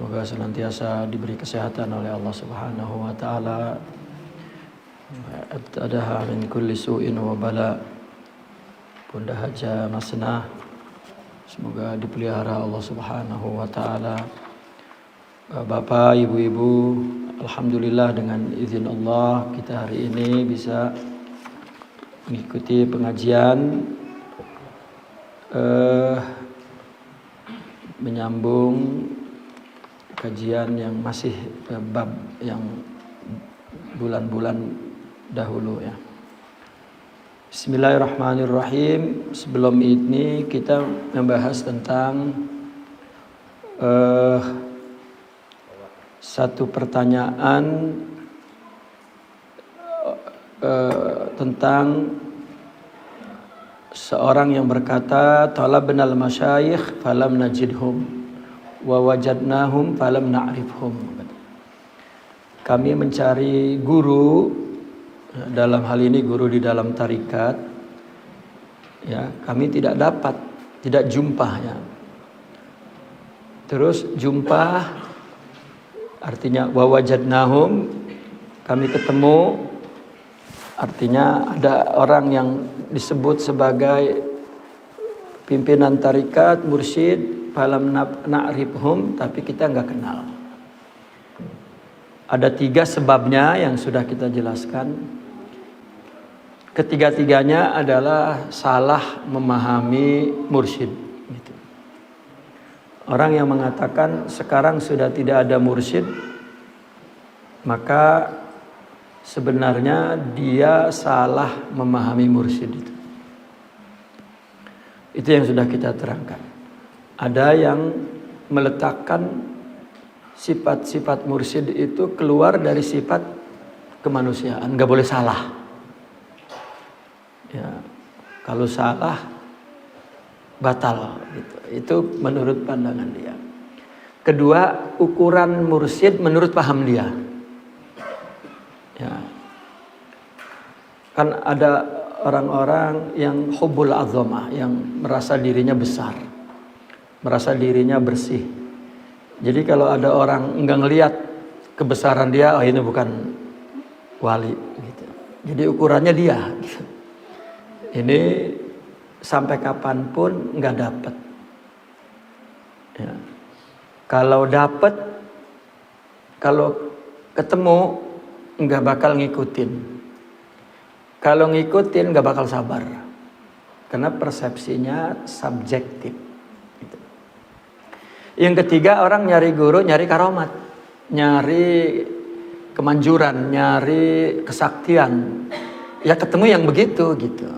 Semoga senantiasa diberi kesehatan oleh Allah Subhanahu wa taala. Abtadaha min kulli su'in wa bala. Bunda haja masnah. Semoga dipelihara Allah Subhanahu wa taala. Bapak, ibu-ibu, alhamdulillah dengan izin Allah kita hari ini bisa mengikuti pengajian menyambung kajian yang masih bab yang bulan-bulan dahulu ya. Bismillahirrahmanirrahim. Sebelum ini kita membahas tentang satu pertanyaan tentang seorang yang berkata, talabnal masyayikh falam najidhum wa wajadnahum falam na'rifhum. Kami mencari guru, dalam hal ini guru di dalam tarikat, ya, kami tidak dapat, tidak jumpa ya. Terus jumpa artinya wa wajadnahum, kami ketemu, artinya ada orang yang disebut sebagai pimpinan tarikat, mursyid, falam na'rifhum, tapi kita nggak kenal. Ada 3 sebabnya yang sudah kita jelaskan. Ketiga-tiganya adalah salah memahami mursyid. Gitu. Orang yang mengatakan sekarang sudah tidak ada mursyid, maka sebenarnya dia salah memahami mursyid itu. Itu yang sudah kita terangkan. Ada yang meletakkan sifat-sifat mursyid itu keluar dari sifat kemanusiaan, nggak boleh salah. Ya, kalau salah batal. Gitu. Itu menurut pandangan dia. Kedua, ukuran mursyid menurut paham dia. Ya, kan ada orang-orang yang hubbul azamah, yang merasa dirinya besar, merasa dirinya bersih. Jadi kalau ada orang enggak ngelihat kebesaran dia, oh ini bukan wali gitu. Jadi ukurannya dia gitu. Ini sampai kapanpun enggak dapat ya. Kalau dapat, kalau ketemu enggak bakal ngikutin. Kalau ngikutin enggak bakal sabar. Karena persepsinya subjektif. Yang ketiga, orang nyari guru, nyari karomat, nyari kemanjuran, nyari kesaktian. Ya ketemu yang begitu gitu.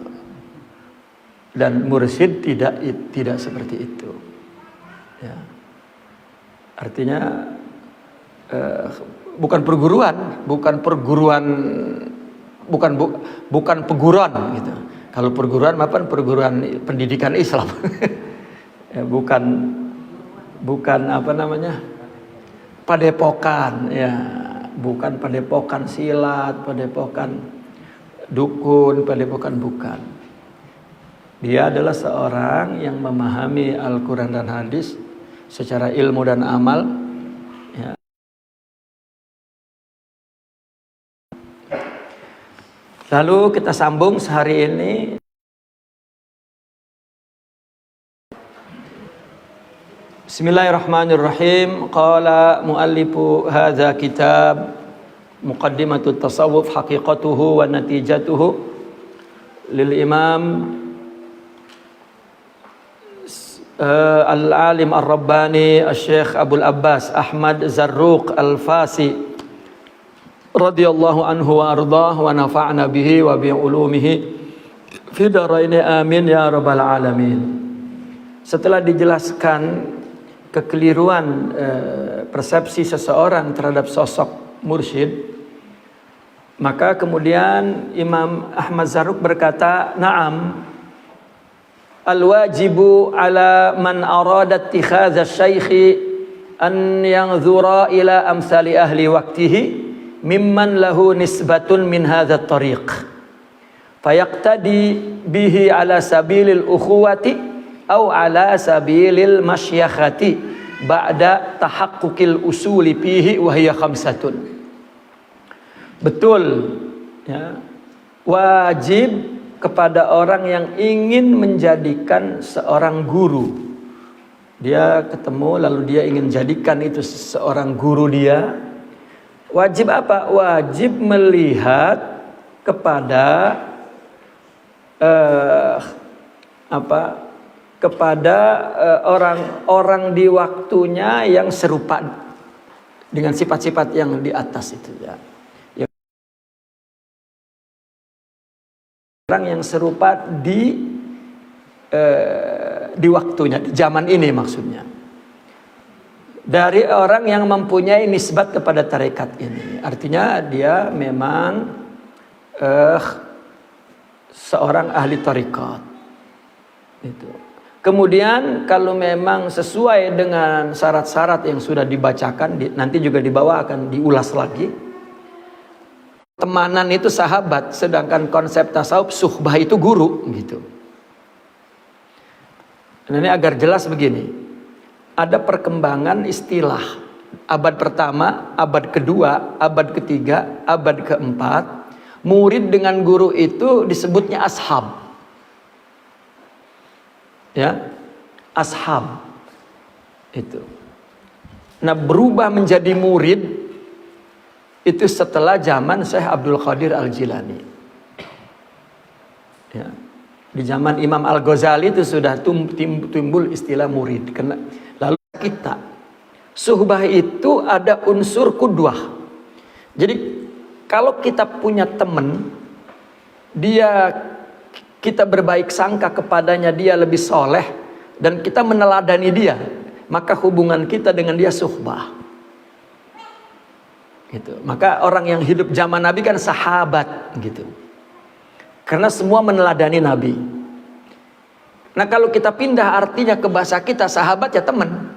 Dan mursyid tidak seperti itu. Ya. Artinya bukan peguruan gitu. Kalau perguruan apa? Perguruan pendidikan Islam. Ya, bukan apa namanya, padepokan ya, bukan padepokan silat, padepokan dukun, padepokan bukan. Dia adalah seorang yang memahami Al-Quran dan hadis secara ilmu dan amal ya. Lalu kita sambung sehari ini. Bismillahirrahmanirrahim. Qala muallifu hadza kitab muqaddimatut tasawuf haqiqatuhu wa natijatuhu lil imam al-alim ar-rabbani asy-syekh Abul Abbas Ahmad Zarruq al-Fasi radhiyallahu anhu wa ardhah wa nafa'na bihi wa bi ulumihi fi darain amin ya rabbal alamin. Setelah dijelaskan kekeliruan persepsi seseorang terhadap sosok mursyid, maka kemudian Imam Ahmad Zarruq berkata, "Na'am, al-wajibu ala man arada ittikhadha asy-syaikh an yanzura ila amsali ahli waqtihi mimman lahu nisbatun min hadha at-tariq fayaqtadi bihi ala sabilil ukhuwati aw ala sabilil masyakhati ba'da tahaqqukil usuli fihi wa hiya khamsatun. Betul, ya. Wajib kepada orang yang ingin menjadikan seorang guru. Dia ketemu lalu dia ingin jadikan itu seorang guru dia. Wajib apa? Wajib melihat kepada kepada orang-orang di waktunya yang serupa dengan sifat-sifat yang di atas itu, ya. Orang yang serupa di waktunya, di zaman ini maksudnya. Dari orang yang mempunyai nisbat kepada tarekat ini. Artinya dia memang seorang ahli tarekat. Itu. Kemudian kalau memang sesuai dengan syarat-syarat yang sudah dibacakan, nanti juga di bawah akan diulas lagi. Temanan itu sahabat, sedangkan konsep tasawuf suhbah itu guru, gitu. Nah, ini agar jelas begini. Ada perkembangan istilah abad pertama, abad kedua, abad ketiga, abad keempat. Murid dengan guru itu disebutnya ashab. Ya, ashab itu. Nah, berubah menjadi murid itu setelah zaman Syekh Abdul Qadir Al-Jilani. Ya. Di zaman Imam Al-Ghazali itu sudah timbul istilah murid. Lalu kita, suhbah itu ada unsur qudwah. Jadi kalau kita punya teman, kita berbaik sangka kepadanya, dia lebih soleh, dan kita meneladani dia, maka hubungan kita dengan dia suhbah. Gitu. Maka orang yang hidup zaman Nabi kan sahabat, gitu. Karena semua meneladani Nabi. Nah, kalau kita pindah artinya ke bahasa kita, sahabat ya teman.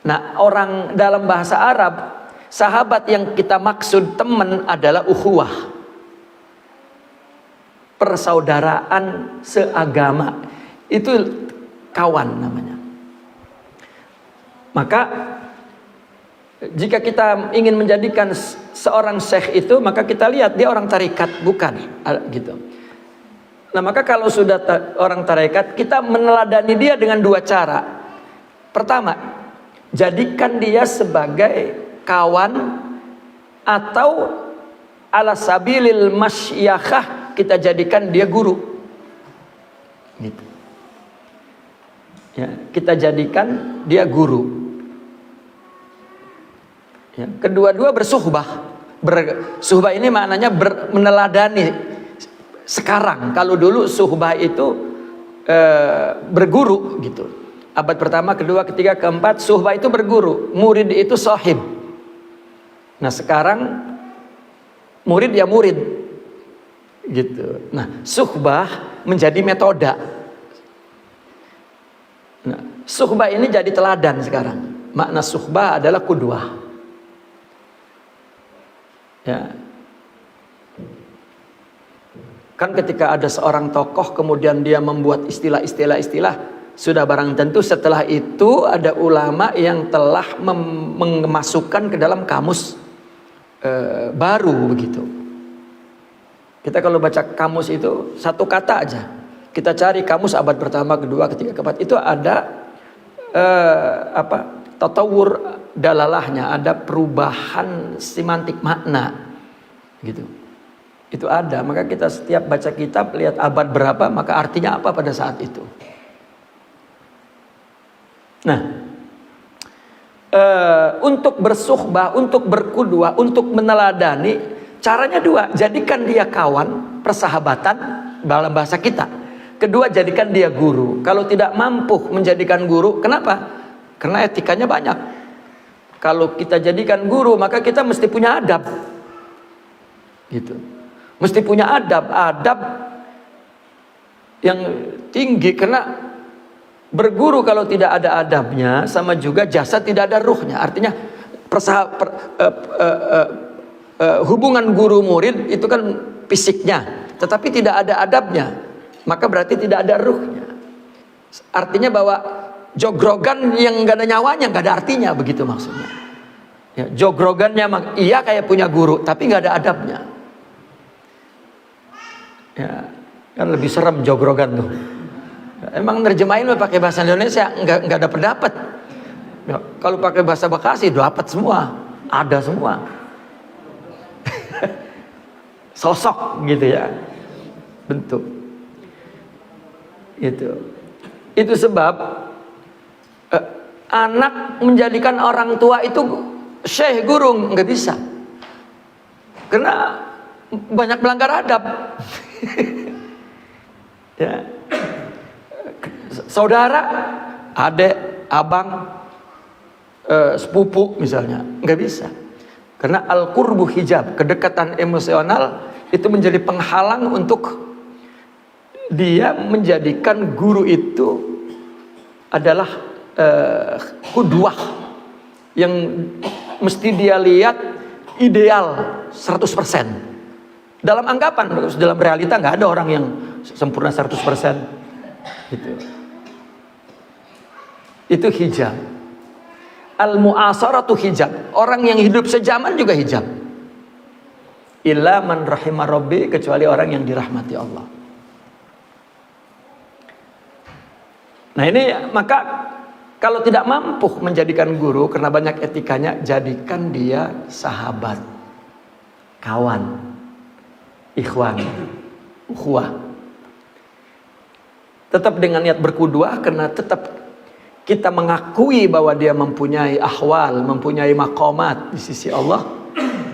Nah, orang dalam bahasa Arab, sahabat yang kita maksud teman adalah ukhuwah, persaudaraan seagama. Itu kawan namanya. Maka jika kita ingin menjadikan seorang syekh itu, maka kita lihat dia orang tarekat, bukan, gitu. Nah, maka kalau sudah orang tarekat, kita meneladani dia dengan dua cara. Pertama, jadikan dia sebagai kawan, atau ala sabilil masyakhah, kita jadikan dia guru. Gitu. Ya, kita jadikan dia guru. Ya, kedua-dua bersuhbah. Suhbah ini maknanya meneladani sekarang. Kalau dulu suhbah itu berguru, gitu. Abad pertama, kedua, ketiga, keempat, suhbah itu berguru. Murid itu sahib. Nah, sekarang murid ya murid, gitu. Nah, suhbah menjadi metoda. Nah, suhbah ini jadi teladan sekarang. Makna suhbah adalah qudwah. Ya. Kan ketika ada seorang tokoh kemudian dia membuat istilah-istilah, sudah barang tentu setelah itu ada ulama yang telah memasukkan ke dalam kamus baru, begitu. Kita kalau baca kamus itu satu kata aja. Kita cari kamus abad pertama, kedua, ketiga, keempat, itu ada tatawur dalalahnya, ada perubahan semantik makna, gitu. Itu ada. Maka kita setiap baca kitab lihat abad berapa, maka artinya apa pada saat itu. Nah, untuk bersuhbah, untuk berqudwah, untuk meneladani, caranya dua. Jadikan dia kawan, persahabatan dalam bahasa kita. Kedua, jadikan dia guru. Kalau tidak mampu menjadikan guru, kenapa? Karena etikanya banyak. Kalau kita jadikan guru, maka kita mesti punya adab, gitu. Mesti punya adab yang tinggi. Karena berguru kalau tidak ada adabnya, sama juga jasa tidak ada ruhnya. Artinya hubungan guru murid itu kan fisiknya, tetapi tidak ada adabnya, maka berarti tidak ada ruhnya. Artinya bahwa Jogrogan yang nggak ada nyawanya, nggak ada artinya, begitu maksudnya. Ya, jogrogannya iya kayak punya guru, tapi nggak ada adabnya. Ya, kan lebih serem jogrogan tuh. Emang nerjemahin lo pakai bahasa Indonesia nggak ada pendapat. Ya, kalau pakai bahasa Bekasi dapat semua, ada semua. Sosok gitu ya, bentuk. Itu sebab anak menjadikan orang tua itu syekh guru nggak bisa, karena banyak melanggar adab. Ya. Saudara, adik, abang, sepupu misalnya nggak bisa, karena al-qurbu hijab, kedekatan emosional itu menjadi penghalang untuk dia menjadikan guru itu adalah qudwah yang mesti dia lihat ideal 100%. Dalam anggapan, dalam realita nggak ada orang yang sempurna 100%. Itu hijab. Al-mu'asaratu hijab. Orang yang hidup sejaman juga hijab. Illa man rahimah rabbi, kecuali orang yang dirahmati Allah. Nah ini, maka kalau tidak mampu menjadikan guru karena banyak etikanya, jadikan dia sahabat, kawan, ikhwan, ukhuwah. Tetap dengan niat berkuduah, karena tetap kita mengakui bahwa dia mempunyai ahwal, mempunyai maqamat di sisi Allah,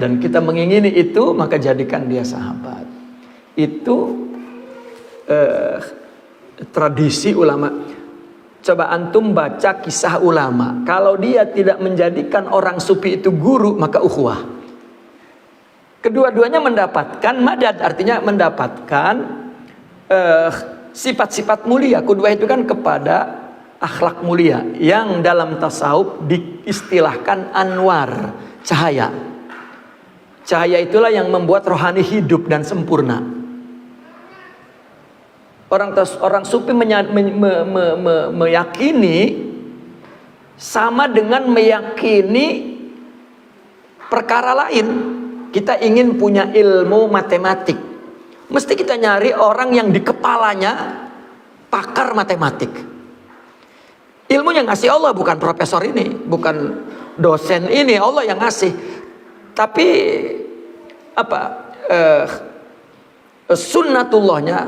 dan kita mengingini itu, maka jadikan dia sahabat. Itu tradisi ulama. Coba antum baca kisah ulama. Kalau dia tidak menjadikan orang sufi itu guru, maka ukhuwah. Kedua-duanya mendapatkan madad, artinya mendapatkan sifat-sifat mulia. Kedua itu kan kepada akhlak mulia, yang dalam tasawuf diistilahkan anwar, cahaya. Cahaya itulah yang membuat rohani hidup dan sempurna. Orang sufi meyakini sama dengan meyakini perkara lain. Kita ingin punya ilmu matematik, mesti kita nyari orang yang di kepalanya pakar matematik. Ilmunya ngasih Allah, bukan profesor ini, bukan dosen ini, Allah yang ngasih. Tapi sunnatullahnya,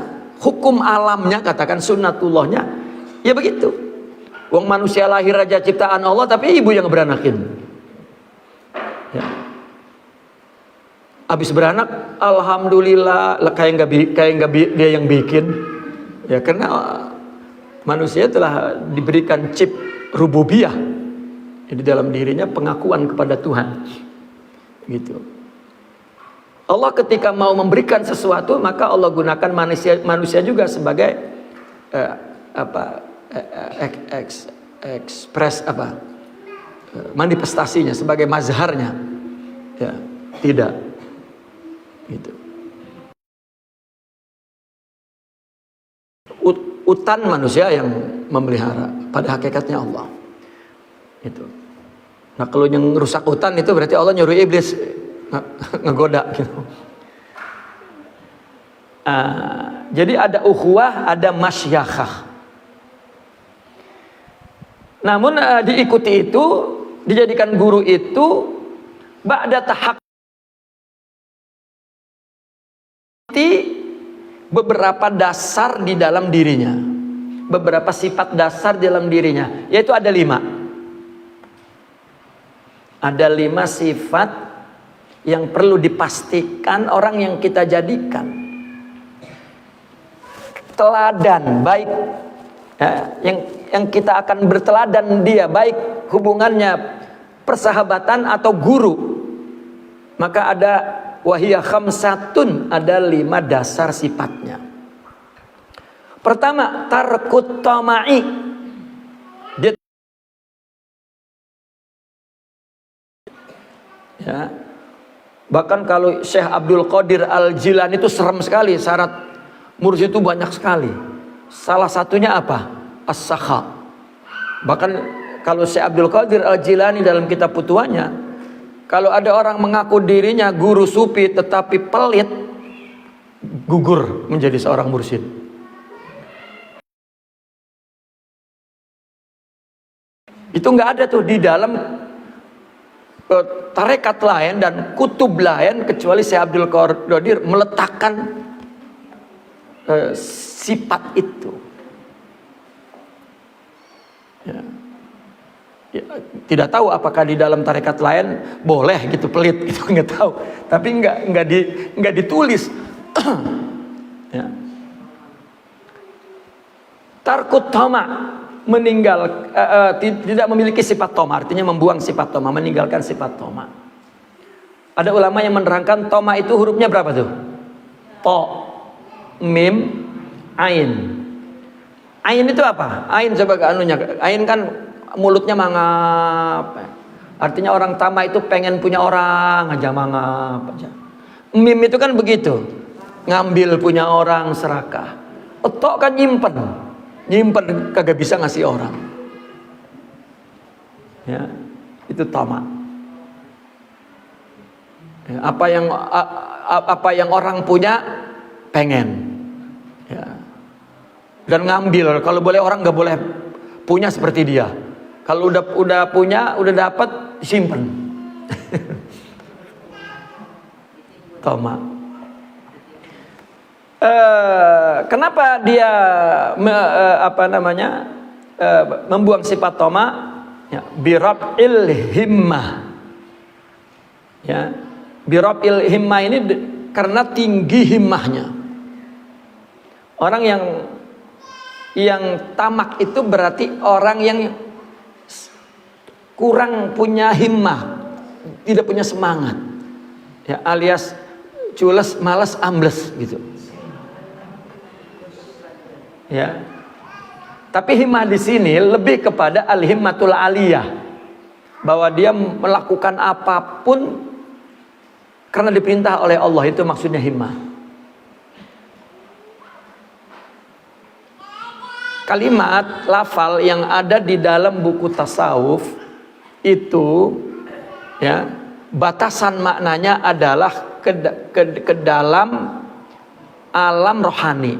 hukum alamnya, katakan sunnatullahnya, ya begitu. Wong manusia lahir aja ciptaan Allah, tapi ibu yang beranakin. Ya. Habis beranak, alhamdulillah, kayak nggak dia yang bikin. Ya, karena manusia telah diberikan chip rububiyah. Di dalam dirinya pengakuan kepada Tuhan. Gitu. Allah ketika mau memberikan sesuatu, maka Allah gunakan manusia juga sebagai manifestasinya, sebagai mazharnya. Ya, tidak. Gitu. Utan manusia yang memelihara, pada hakikatnya Allah. Itu. Nah, kalau yang rusak hutan itu berarti Allah nyuruh iblis ngegoda gitu. Jadi ada ukhuwah, ada masyakhah. Namun diikuti itu, dijadikan guru itu ba'da tahaqquqi beberapa dasar di dalam dirinya, beberapa sifat dasar di dalam dirinya, yaitu ada 5. Ada 5 sifat yang perlu dipastikan orang yang kita jadikan teladan baik, ya, yang kita akan berteladan dia, baik hubungannya persahabatan atau guru. Maka ada wahiyah khamsatun, ada 5 dasar sifatnya. Pertama, tarkut tama'i. Ya. Bahkan kalau Syekh Abdul Qadir Al-Jilani itu serem sekali, syarat mursyid itu banyak sekali. Salah satunya apa? As-sakha. Bahkan kalau Syekh Abdul Qadir Al-Jilani dalam kitab Futuhannya, kalau ada orang mengaku dirinya guru sufi tetapi pelit, gugur menjadi seorang mursyid. Itu nggak ada tuh di dalam tarekat lain dan kutub lain kecuali Syekh Abdul Qadir meletakkan sifat itu. Ya. Ya, tidak tahu apakah di dalam tarekat lain boleh gitu pelit, itu nggak tahu. Tapi nggak ditulis. Ya. Tarkut tama, tidak memiliki sifat toma, artinya membuang sifat toma, meninggalkan sifat toma. Ada ulama yang menerangkan toma itu hurufnya berapa tuh? To, mim, ain. Ain itu apa? Ain coba anunya. Ain kan mulutnya mangap. Artinya orang tama itu pengen punya orang aja, mangap aja. Mim itu kan begitu, ngambil punya orang, serakah. Tok kan nyimpen kagak bisa ngasih orang. Ya, itu tama. Ya, apa yang orang punya pengen. Ya. Dan ngambil, kalau boleh orang nggak boleh punya seperti dia. Kalau udah punya, udah dapat, simpen. Toma. Kenapa dia membuang sifat toma? Ya, birab'il himmah. Ya, birab'il himmah ini karena tinggi himmahnya. Orang yang tamak itu berarti orang yang kurang punya himmah, tidak punya semangat, ya, alias cules, malas, ambles gitu. Ya. Tapi himmah di sini lebih kepada al-himmatul aliyah, bahwa dia melakukan apapun karena diperintah oleh Allah, itu maksudnya himmah. Kalimat lafal yang ada di dalam buku tasawuf itu, ya, batasan maknanya adalah ke dalam alam rohani,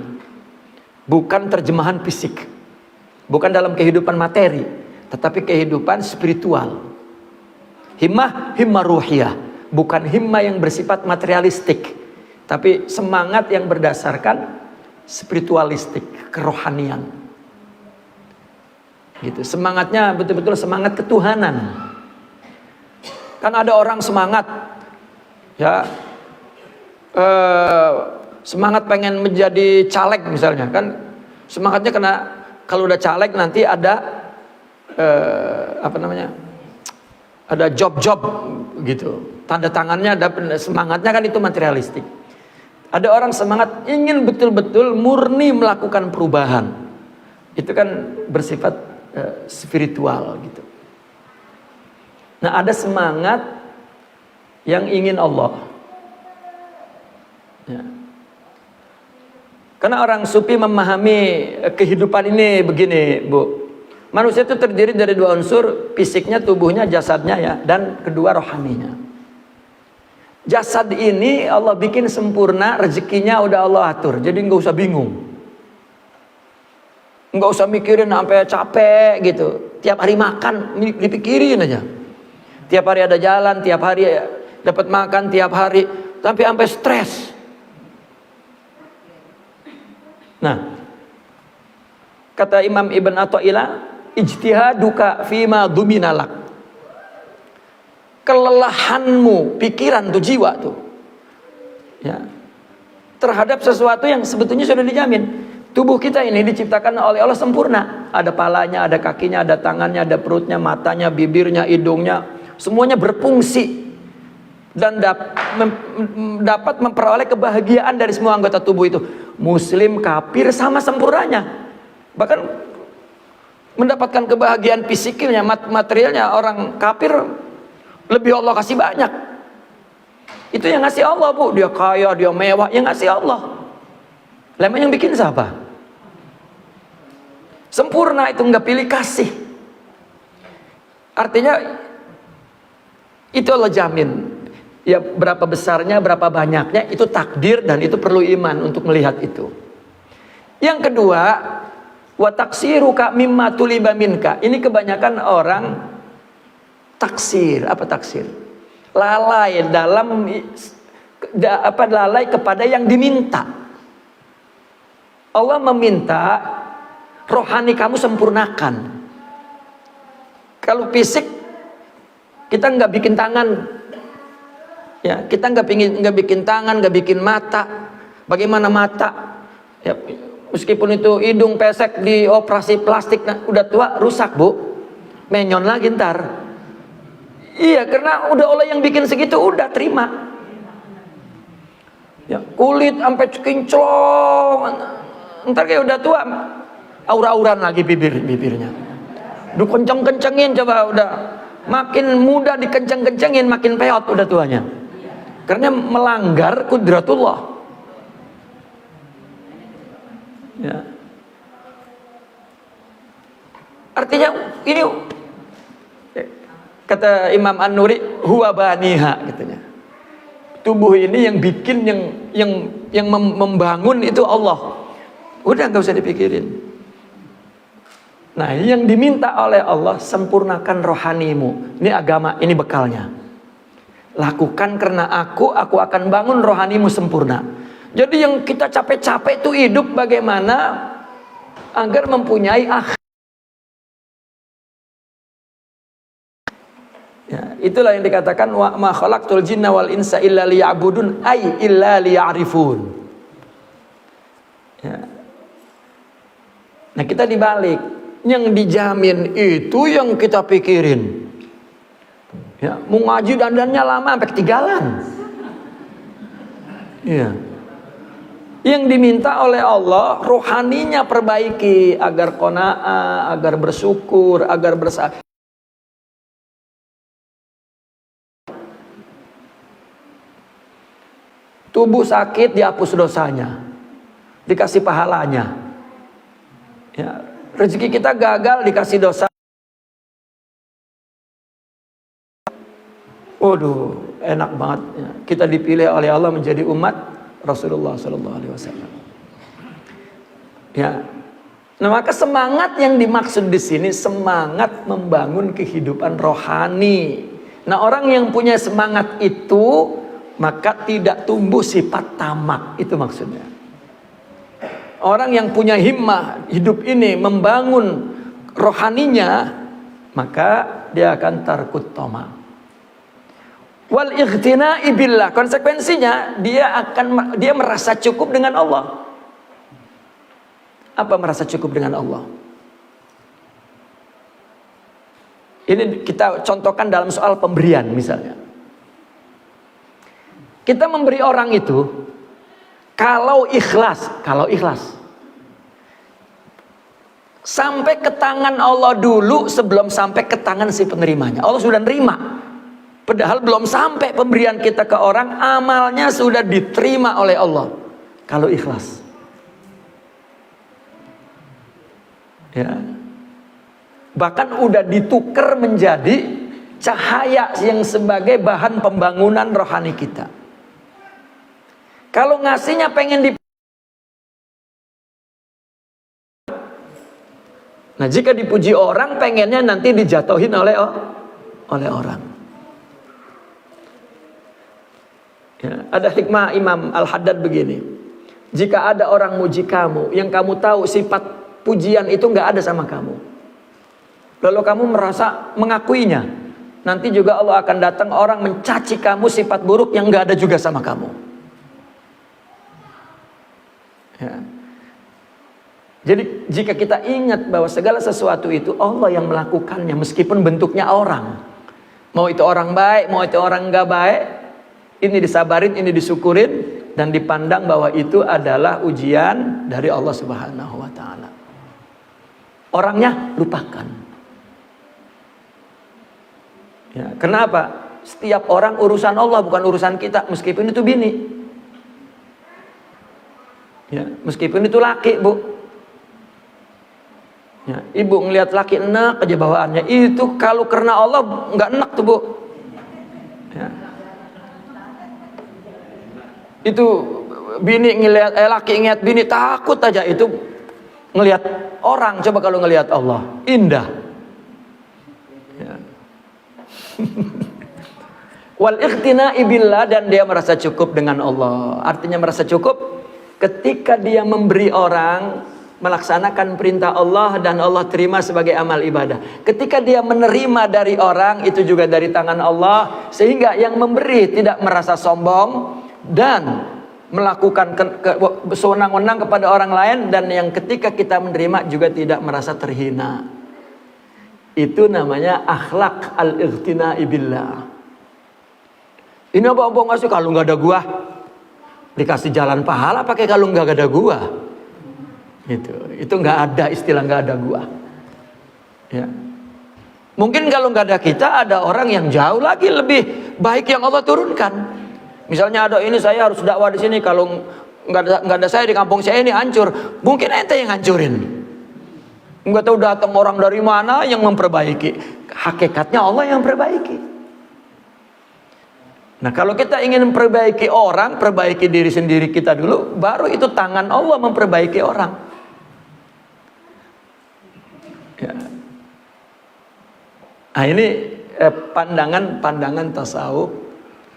bukan terjemahan fisik, bukan dalam kehidupan materi, tetapi kehidupan spiritual. Himmah ruhiyah, bukan himmah yang bersifat materialistik, tapi semangat yang berdasarkan spiritualistik, kerohanian. Gitu, semangatnya betul-betul semangat ketuhanan. Kan ada orang semangat, ya, semangat pengen menjadi caleg misalnya, kan semangatnya karena kalau udah caleg nanti ada ada job gitu, tanda tangannya, ada semangatnya, kan itu materialistik. Ada orang semangat ingin betul-betul murni melakukan perubahan, itu kan bersifat spiritual gitu. Nah, ada semangat yang ingin Allah, ya. Karena orang sufi memahami kehidupan ini begini, Bu. Manusia itu terdiri dari dua unsur, fisiknya, tubuhnya, jasadnya, ya, dan kedua rohaninya. Jasad ini Allah bikin sempurna, rezekinya udah Allah atur, jadi nggak usah bingung. Nggak usah mikirin sampai capek gitu. Tiap hari makan dipikirin aja. Tiap hari ada jalan, tiap hari dapat makan, tiap hari sampai stres. Nah, kata Imam Ibn Athaillah, ijtihaduka fima duminalak. Kelelahanmu, pikiran tuh, jiwa tuh, ya, terhadap sesuatu yang sebetulnya sudah dijamin. Tubuh kita ini diciptakan oleh Allah sempurna. Ada palanya, ada kakinya, ada tangannya, ada perutnya, matanya, bibirnya, hidungnya. Semuanya berfungsi. Dan dapat memperoleh kebahagiaan dari semua anggota tubuh itu. Muslim, kafir, sama sempurnanya. Bahkan mendapatkan kebahagiaan fisiknya, materialnya. Orang kafir lebih Allah kasih banyak. Itu yang ngasih Allah, Bu. Dia kaya, dia mewah, yang ngasih Allah. Lama yang bikin siapa? Sempurna itu, nggak pilih kasih. Artinya itu Allah jamin. Ya berapa besarnya, berapa banyaknya itu takdir dan itu perlu iman untuk melihat itu. Yang kedua, wa taksiruka mimma tuliba minka. Ini kebanyakan orang taksir. Apa taksir? Lalai dalam lalai kepada yang diminta. Allah meminta rohani kamu sempurnakan. Kalau fisik kita nggak bikin tangan. Ya, kita nggak bikin tangan, nggak bikin mata. Bagaimana mata? Ya, meskipun itu hidung pesek dioperasi plastik, nah, udah tua rusak bu, menyon lagi ntar. Iya, karena udah Allah yang bikin segitu, udah terima. Ya, kulit sampai kinclong, ntar kayak udah tua, aura-auran lagi bibirnya. Duh kenceng-kencengin coba, udah makin muda dikenceng-kencengin, makin peot udah tuanya. Karena melanggar kudratullah. Ya. Artinya ini kata Imam An-Nuri huwa baniha katanya. Tubuh ini yang bikin yang membangun itu Allah. Udah nggak usah dipikirin. Nah, yang diminta oleh Allah sempurnakan rohanimu. Ini agama, ini bekalnya. Lakukan karena aku akan bangun rohanimu sempurna. Jadi yang kita capek-capek itu hidup bagaimana agar mempunyai akhirat. Ya, itulah yang dikatakan wa ma khalaqtul jinna wal insa illa liya'budun ay illa liya'rifun. Ya. Nah, kita dibalik, yang dijamin itu yang kita pikirin. Ya, mau ngaji dandannya lama sampai ketinggalan. Iya. Yang diminta oleh Allah rohaninya perbaiki agar qanaah, agar bersyukur, agar bersabar. Tubuh sakit dihapus dosanya, dikasih pahalanya. Ya, rezeki kita gagal dikasih dosa. Waduh, enak banget. Ya, kita dipilih oleh Allah menjadi umat Rasulullah Sallallahu Alaihi Wasallam. Ya, nah maka semangat yang dimaksud di sini semangat membangun kehidupan rohani. Nah, orang yang punya semangat itu maka tidak tumbuh sifat tamak, itu maksudnya. Orang yang punya himmah hidup ini membangun rohaninya, maka dia akan tarkut tamak. Wal ightina'i billah, konsekuensinya dia merasa cukup dengan Allah. Apa merasa cukup dengan Allah? Ini kita contohkan dalam soal pemberian misalnya. Kita memberi orang itu kalau ikhlas sampai ke tangan Allah dulu sebelum sampai ke tangan si penerimanya. Allah sudah nerima. Padahal belum sampai pemberian kita ke orang, amalnya sudah diterima oleh Allah. Kalau ikhlas. Ya. Bahkan udah ditukar menjadi cahaya yang sebagai bahan pembangunan rohani kita. Kalau ngasihnya pengen Nah, jika dipuji orang, pengennya nanti dijatuhin oleh orang. Ya, ada hikmah Imam Al-Haddad begini. Jika ada orang muji kamu, yang kamu tahu sifat pujian itu nggak ada sama kamu, lalu kamu merasa mengakuinya, nanti juga Allah akan datang orang mencaci kamu sifat buruk yang nggak ada juga sama kamu. Ya. Jadi jika kita ingat bahwa segala sesuatu itu Allah yang melakukannya, meskipun bentuknya orang, mau itu orang baik, mau itu orang nggak baik, ini disabarin, ini disyukurin, dan dipandang bahwa itu adalah ujian dari Allah Subhanahu wa Ta'ala. Orangnya lupakan. Ya, kenapa? Setiap orang urusan Allah, bukan urusan kita, meskipun itu bini. Ya, meskipun itu laki, bu. Ya, ibu ngelihat laki enak aja bawaannya, itu kalau karena Allah nggak enak tuh bu. Ya. Itu bini ngelihat laki ngelihat bini takut aja, itu ngelihat orang. Coba kalau ngelihat Allah indah. Ya. Wal iqtina'i billah, dan dia merasa cukup dengan Allah. Artinya merasa cukup ketika dia memberi orang, melaksanakan perintah Allah dan Allah terima sebagai amal ibadah. Ketika dia menerima dari orang, itu juga dari tangan Allah, sehingga yang memberi tidak merasa sombong dan melakukan sewenang-wenang kepada orang lain, dan yang ketika kita menerima juga tidak merasa terhina. Itu namanya akhlak al-iqtina'i billah. Ini abang-abang ngasih kalau nggak ada gua, dikasih jalan pahala pakai kalau nggak ada gua. Itu nggak ada istilah nggak ada gua. Ya. Mungkin kalau nggak ada kita, ada orang yang jauh lagi lebih baik yang Allah turunkan. Misalnya ada ini, saya harus dakwah di sini, kalau nggak ada saya di kampung saya ini hancur. Mungkin ente yang hancurin. Nggak tahu datang orang dari mana yang memperbaiki. Hakikatnya Allah yang perbaiki. Nah, kalau kita ingin memperbaiki orang, perbaiki diri sendiri kita dulu, baru itu tangan Allah memperbaiki orang. Ya. Nah, ini pandangan tasawuf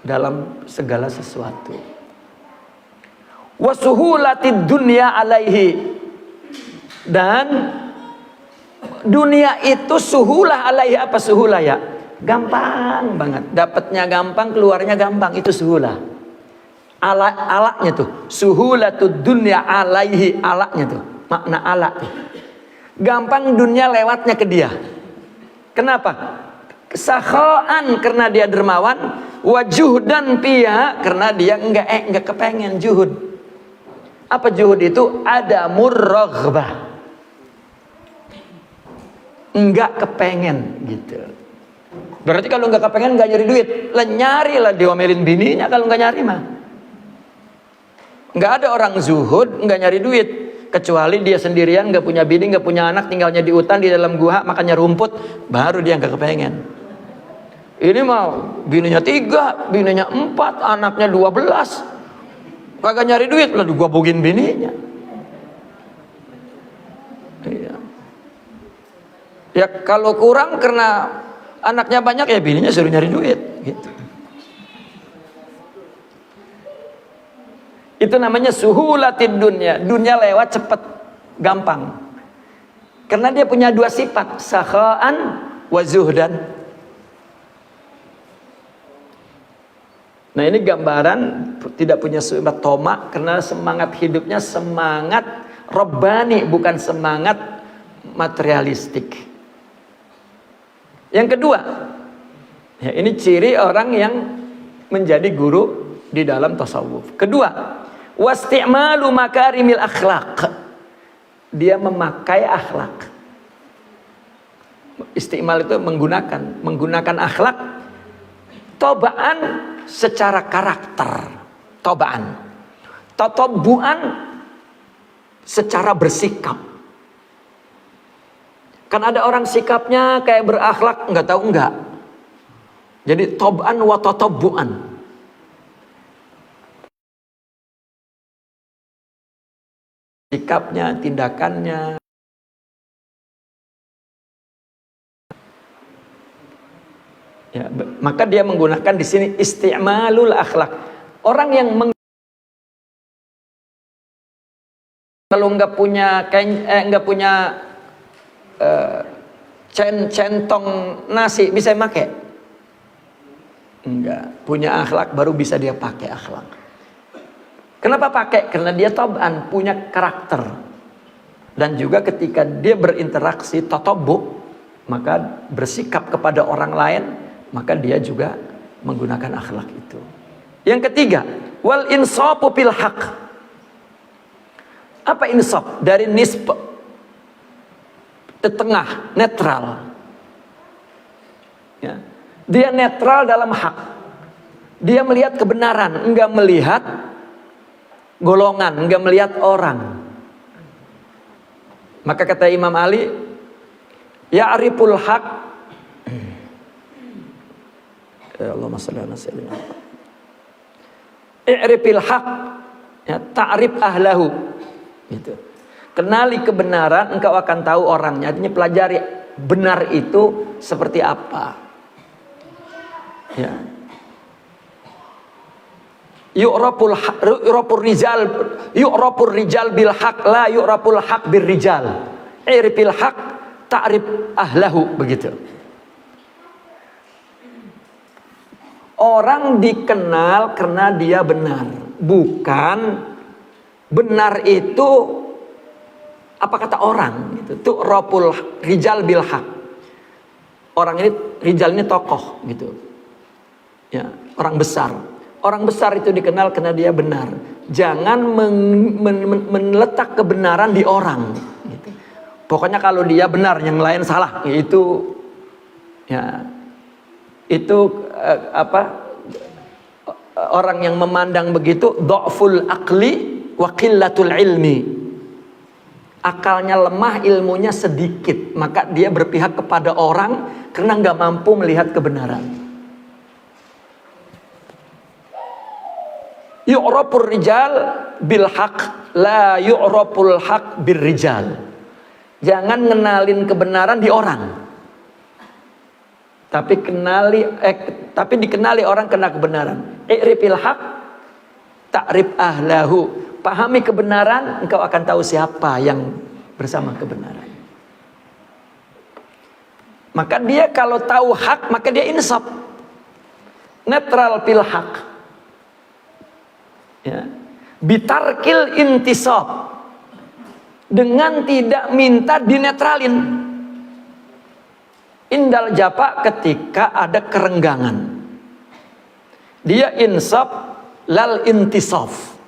dalam segala sesuatu. Wasuhulatid dunya alaihi, dan dunia itu suhulah alaihi. Apa suhulah ya? Gampang banget, dapatnya gampang, keluarnya gampang, itu suhulah. Alaknya tuh suhulatud dunya alaihi, alaknya tuh makna alak tuh. Gampang dunia lewatnya ke dia. Kenapa? Sakhaan karena dia dermawan, wajuhdan piya karena dia enggak kepengen. Juhud. Apa juhud itu? Ada murraghbah. Enggak kepengen gitu. Berarti kalau enggak kepengen enggak nyari duit. Lah nyarilah, diomelin bininya kalau enggak nyari mah. Enggak ada orang zuhud enggak nyari duit. Kecuali dia sendirian, nggak punya bini, nggak punya anak, tinggalnya di hutan, di dalam gua, makannya rumput, baru dia nggak kepengen. Ini mau bininya 3, bininya 4, anaknya 12, kagak nyari duit, lalu gua bogin bininya. Iya. Ya kalau kurang karena anaknya banyak, ya bininya suruh nyari duit, gitu. Itu namanya suhulatid dunya. Dunia lewat cepat, gampang. Karena dia punya dua sifat, sakhaan wa zuhdan. Nah, ini gambaran tidak punya sifat tomak, karena semangat hidupnya semangat robbani, bukan semangat materialistik. Yang kedua, ya ini ciri orang yang menjadi guru di dalam tasawuf. Kedua, wasti'malu makarimil akhlaq. Dia memakai akhlak. Isti'mal itu menggunakan akhlak. Tobaan secara karakter. Tobaan. Totobuan secara bersikap. Kan ada orang sikapnya kayak berakhlak, nggak tahu enggak. Jadi tobaan wa totobuan. Sikapnya, tindakannya. Ya, maka dia menggunakan di sini isti'malul akhlak. Orang yang kalau nggak punya centong nasi bisa pakai? Enggak. Punya akhlak baru bisa dia pakai akhlak. Kenapa pakai? Karena dia toban, punya karakter. Dan juga ketika dia berinteraksi totobu, maka bersikap kepada orang lain, maka dia juga menggunakan akhlak itu. Yang ketiga, wal insafu fil haq. Apa insaf? Dari nisb, tengah, netral. Ya. Dia netral dalam hak. Dia melihat kebenaran, enggak melihat golongan, enggak melihat orang. Maka kata Imam Ali, Ya'riful haq. Ya Allahumma shalli ala sayyidina. I'rifil haq, ya, ta'rif ahlahu. Gitu. Kenali kebenaran, engkau akan tahu orangnya. Artinya pelajari benar itu seperti apa. Ya. Yu'rafur rijal bil haq la yu'raful haq bir rijal. I'rifil haq ta'rif ahlahu, begitu. Orang dikenal karena dia benar, bukan benar itu apa kata orang gitu. Tu'raful rijal bil haq. Orang ini, rijal ini tokoh gitu. Ya, orang besar. Orang besar itu dikenal karena dia benar. Jangan meletak kebenaran di orang. Gitu. Pokoknya kalau dia benar, yang lain salah. Itu, ya, itu orang yang memandang begitu, dha'ful aqli wa qillatul ilmi. Akalnya lemah, ilmunya sedikit. Maka dia berpihak kepada orang karena nggak mampu melihat kebenaran. Yu'rafur rijal bil haq la yu'raful haq bir rijal. Jangan ngenalin kebenaran di orang. Tapi dikenali orang kena kebenaran. I'rifil haq ta'rif ahlahu. Pahami kebenaran, engkau akan tahu siapa yang bersama kebenaran. Maka dia kalau tahu hak, maka dia insaf. Netral fil haq. Ya. Bitarkil intisab, dengan tidak minta dinetralin. Indal japa, ketika ada kerenggangan, dia insaf lal intisaf.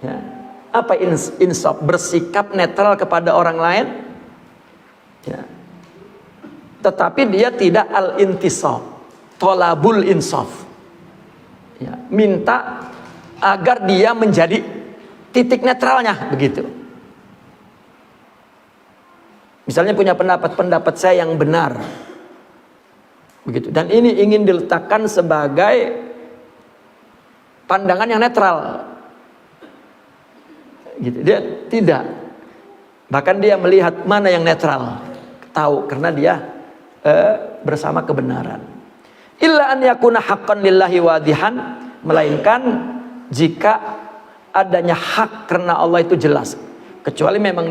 Ya. Apa insaf? Bersikap netral kepada orang lain, ya. Tetapi dia tidak al intisaf, tolabul insaf, ya. Minta agar dia menjadi titik netralnya, begitu. Misalnya punya pendapat saya yang benar, begitu. Dan ini ingin diletakkan sebagai pandangan yang netral, gitu. Dia tidak. Bahkan dia melihat mana yang netral, tahu karena dia bersama kebenaran. Illa an yakuna haqqan lillahi wadihan, melainkan jika adanya hak karena Allah itu jelas. Kecuali memang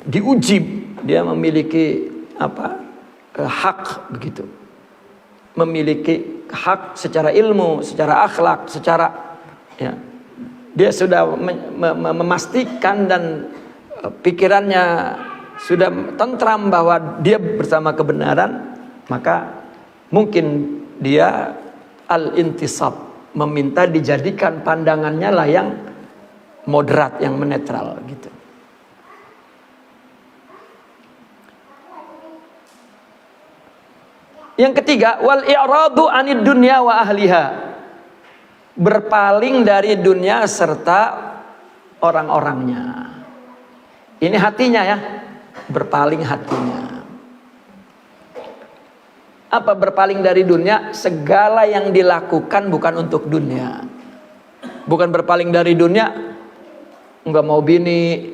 diuji, dia memiliki hak, begitu. Memiliki hak secara ilmu, secara akhlak, secara, ya, dia sudah memastikan dan pikirannya sudah tentram bahwa dia bersama kebenaran, maka mungkin dia al-intisab, meminta dijadikan pandangannya lah yang moderat, yang netral, gitu. Yang ketiga, wal i'radu 'anid dunya wa ahliha, berpaling dari dunia serta orang-orangnya. Ini hatinya, ya, berpaling hatinya. Apa berpaling dari dunia? Segala yang dilakukan bukan untuk dunia. Bukan berpaling dari dunia, enggak mau bini,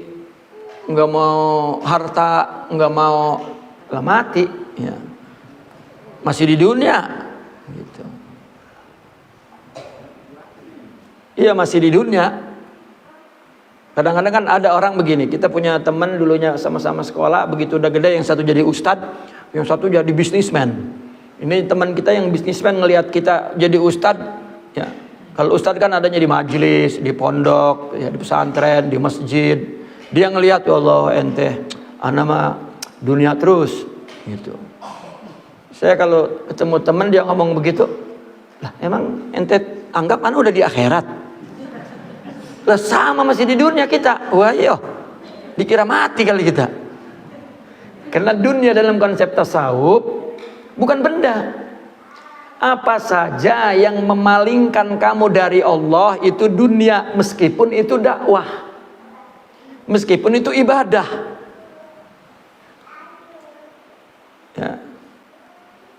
enggak mau harta, enggak mau mati, ya. Masih di dunia, gitu. Iya, masih di dunia. Kadang-kadang kan ada orang begini, kita punya teman dulunya sama-sama sekolah, begitu udah gede yang satu jadi ustadz, yang satu jadi bisnismen. Ini teman kita yang bisnismen ngelihat kita jadi ustadz, ya. Kalau ustadz kan adanya di majelis, di pondok, ya, di pesantren, di masjid. Dia ngelihat, ya Allah, ente, ana mah dunia terus, gitu. Saya kalau ketemu teman dia ngomong begitu, lah emang ente anggap ana udah di akhirat? Lah sama masih di dunia kita. Wah, yo, dikira mati kali kita. Karena dunia dalam konsep tasawuf bukan benda. Apa saja yang memalingkan kamu dari Allah itu dunia, meskipun itu dakwah, meskipun itu ibadah.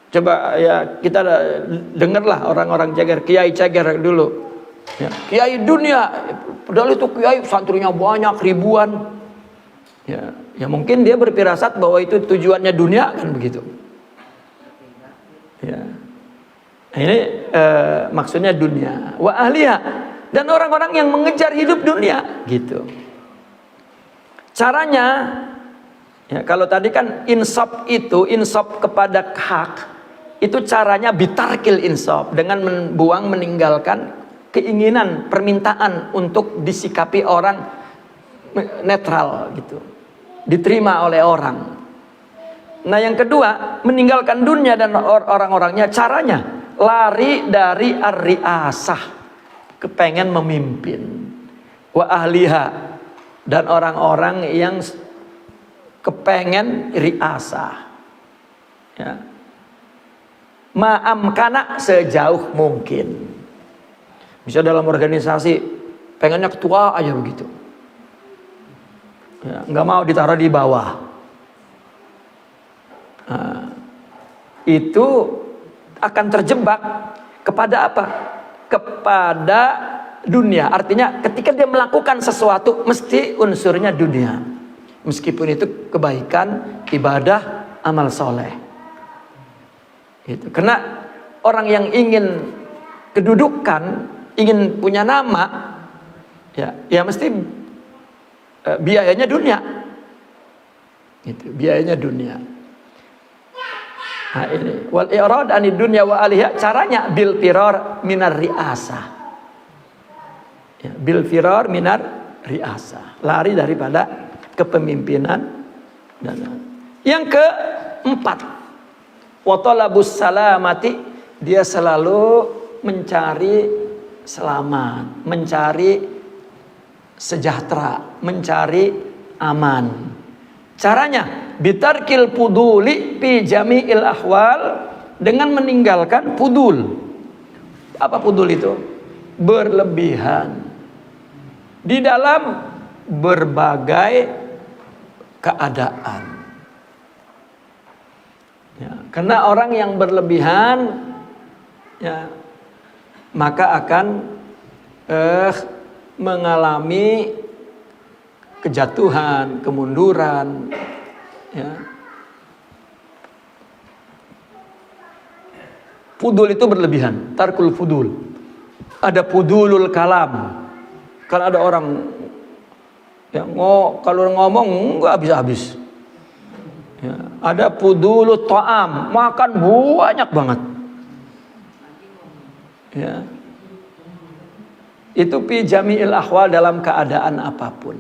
Coba ya kita dengarlah orang-orang Ceger, Kiai Ceger dulu. Ya, kiai dunia, padahal itu kiai santrinya banyak ribuan. Ya mungkin dia berfirasat bahwa itu tujuannya dunia, kan begitu. Ya. Ini maksudnya dunia. Wa ahliha, dan orang-orang yang mengejar hidup dunia, gitu. Caranya, ya kalau tadi kan insaf kepada hak, itu caranya bitarkil insaf, dengan meninggalkan keinginan, permintaan untuk disikapi orang netral, gitu, diterima oleh orang. Nah yang kedua, meninggalkan dunia dan orang-orangnya, caranya lari dari ar-riasah, kepengen memimpin. Wa ahliha, dan orang-orang yang kepengen riasah, ya. Ma'amkana, sejauh mungkin. Bisa dalam organisasi pengennya ketua aja begitu, ya, nggak mau ditaruh di bawah. Nah, itu akan terjebak kepada apa? Kepada dunia. Artinya ketika dia melakukan sesuatu mesti unsurnya dunia, meskipun itu kebaikan, ibadah, amal soleh. Gitu. Karena orang yang ingin kedudukan, ingin punya nama, ya mesti biayanya dunia. Gitu, biayanya dunia. Nah ini wal i'rad anid dunya wa aliha, caranya bil firar minar riasah. Ya, bil firar minar riasah, lari daripada kepemimpinan. Dan yang keempat, wa talabus salamati, dia selalu mencari selamat, mencari sejahtera, mencari aman. Caranya bitarkil puduli fi jami'il ahwal, dengan meninggalkan pudul. Apa pudul itu? Berlebihan di dalam berbagai keadaan. Ya, karena orang yang berlebihan, ya, maka akan mengalami kejatuhan, kemunduran, ya. Fudul itu berlebihan, tarkul fudul. Ada fudulul kalam, kan ada orang yang kalau ngomong nggak habis-habis. Ya, ada fudulut ta'am, makan banyak banget. Ya. Itu fi jami'il ahwal, dalam keadaan apapun.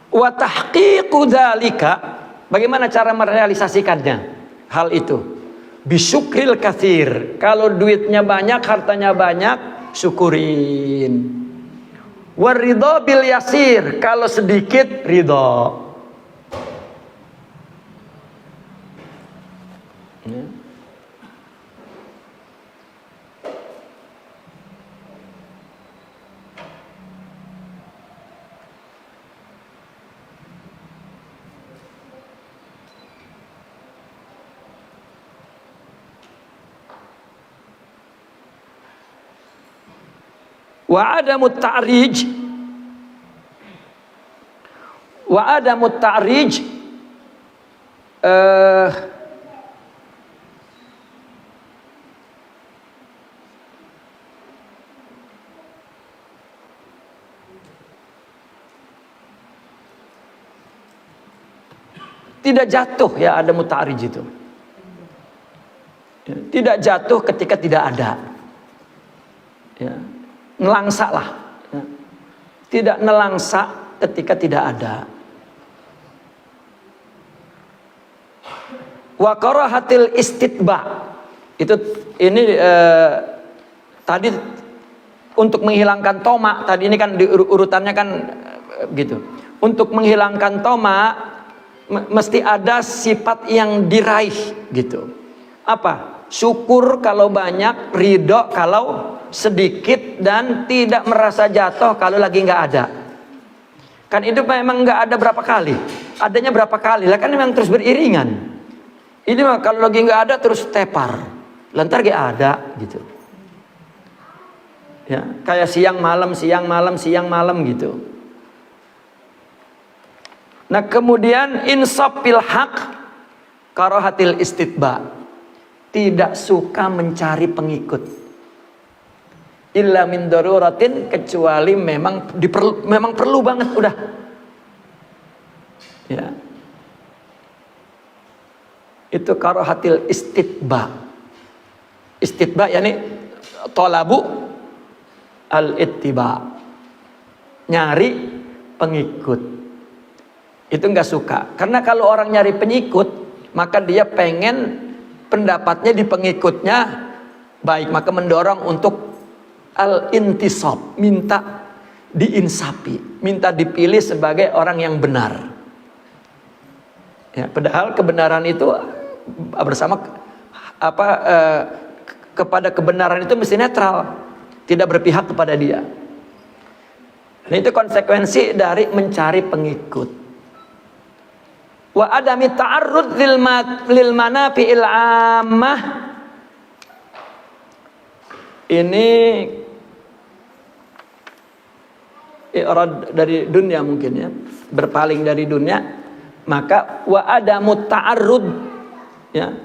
Wa tahqiqu dzalika, bagaimana cara merealisasikannya hal itu? Bisyukril katsir, kalau duitnya banyak, hartanya banyak, syukurin. Waridho bil yasir, kalau sedikit ridho. Wa adamut ta'rij, tidak jatuh, ya, ada muta'rij itu. Ya, tidak jatuh ketika tidak ada. Ya, nelangsa lah. Ya. Tidak nelangsa ketika tidak ada. Wa karahatil istitba. Ini tadi untuk menghilangkan toma, tadi ini kan urutannya kan gitu. Untuk menghilangkan toma mesti ada sifat yang diraih gitu. Apa? Syukur kalau banyak, ridho kalau sedikit, dan tidak merasa jatuh kalau lagi nggak ada. Kan itu memang nggak ada berapa kali. adanya berapa kali? Lah kan memang terus beriringan. Ini mah kalau lagi nggak ada terus tepar. Lantar gak ada gitu. Ya, kayak siang malam gitu. Nah, kemudian insaf fil haq karahatil istitba. Tidak suka mencari pengikut. Illa min daruratin, kecuali memang perlu banget udah. Ya. Itu karahatil istitba. Istitba yakni talabu al-ittiba, nyari pengikut. Itu nggak suka, karena kalau orang nyari pengikut maka dia pengen pendapatnya di pengikutnya baik, maka mendorong untuk al-intisab, minta diinsapi, minta dipilih sebagai orang yang benar. Ya, padahal kebenaran itu bersama kepada kebenaran itu mesti netral, tidak berpihak kepada dia. Nah, itu konsekuensi dari mencari pengikut. Wa adami ta'arrud lil manafi'il 'ammah. Ini i'rad dari dunia mungkin ya, berpaling dari dunia, maka wa adamu ta'arrud ya.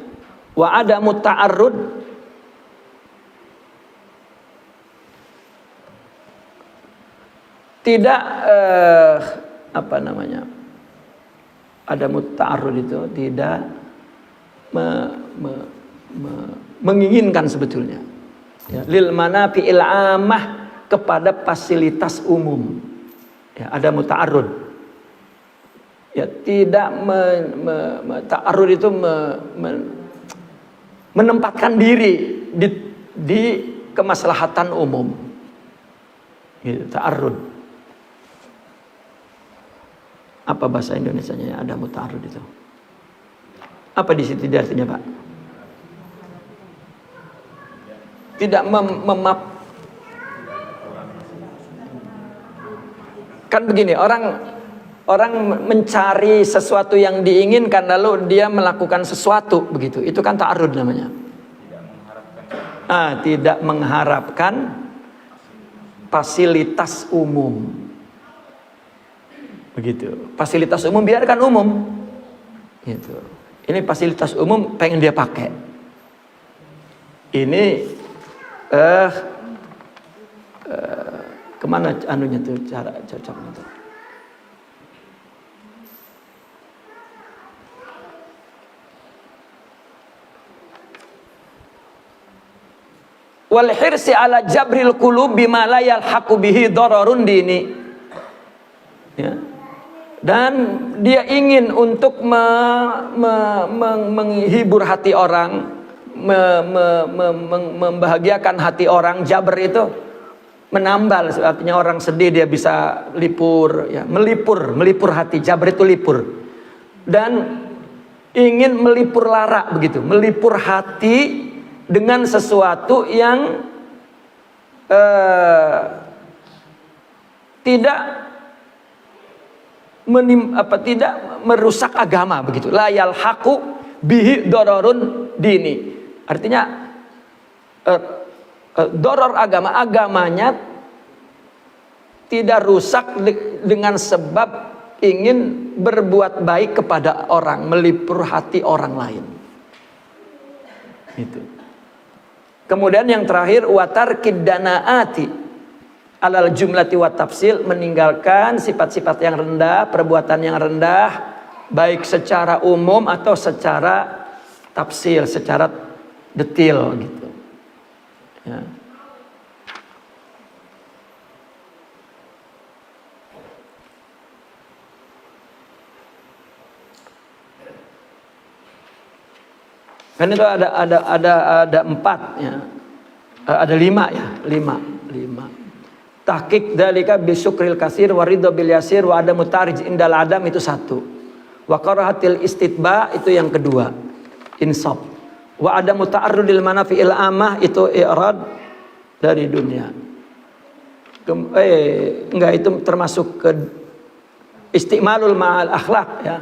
Wa adamu ta'arrud tidak ada muta'arrud itu tidak menginginkan sebetulnya ya, lil manafi'il 'ammah, kepada fasilitas umum ya, ada muta'arrud ya, tidak ta'arrud itu menempatkan diri di kemaslahatan umum gitu, ta'arrud. Apa bahasa Indonesianya ada muta'arrud itu? Apa di situ artinya, Pak? Tidak kan begini, orang mencari sesuatu yang diinginkan lalu dia melakukan sesuatu begitu. Itu kan ta'arrud namanya. Tidak mengharapkan fasilitas umum. Begitu. Fasilitas umum biarkan umum. Gitu. Ini fasilitas umum pengen dia pakai. Ini kemana anunya tuh, cara cocoknya tuh? Wal hirsi ala jabril qulub bima la yalhaqu bihi dararun dini. Ya. Dan dia ingin untuk menghibur hati orang, membahagiakan hati orang. Jabr itu menambal, artinya orang sedih dia bisa lipur, ya, melipur hati. Jabr itu lipur. Dan ingin melipur lara begitu, melipur hati dengan sesuatu yang tidak merusak agama begitu. La yalhaqu bihi dararun dini. Artinya doror agamanya tidak rusak dengan sebab ingin berbuat baik kepada orang, melipur hati orang lain. Itu. Kemudian yang terakhir watar kidanaati alal jumlati wa tafsil, meninggalkan sifat-sifat yang rendah, perbuatan yang rendah, baik secara umum atau secara tafsil, secara detail gitu. Ya. Kan itu ada 4 ya. Ada 5 ya, 5. Tahqiq dalika bisyukril kasir wa ridha bil yasir wa adamu tarij indal adam, itu 1. Wa karahatil istitba, itu yang kedua. Insaf. Wa adamu ta'arrudil manafi'il amah, itu i'rad dari dunia. Enggak, itu termasuk ke istimalul ma'al akhlak ya.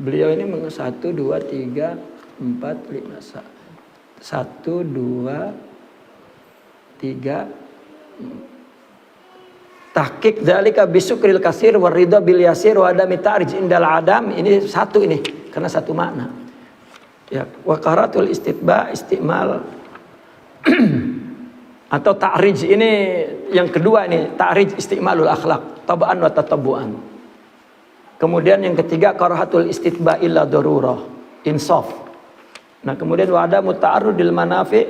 Beliau ini 1, 2, 3, 4, 5, 1, 2, 3. Tahqiq dzalika bisukril kasir waridha bil yasir wa adami ta'rij indal adam. Ini satu ini karena satu makna. Ya, wa qaratul istitba istimal atau ta'rij ini yang kedua ini ta'rij istimalul akhlak tabaan wa tatabbuan. Kemudian yang ketiga karahatul istitba illa darurah insaf. Nah, kemudian wa adamu ta'arrudil manafi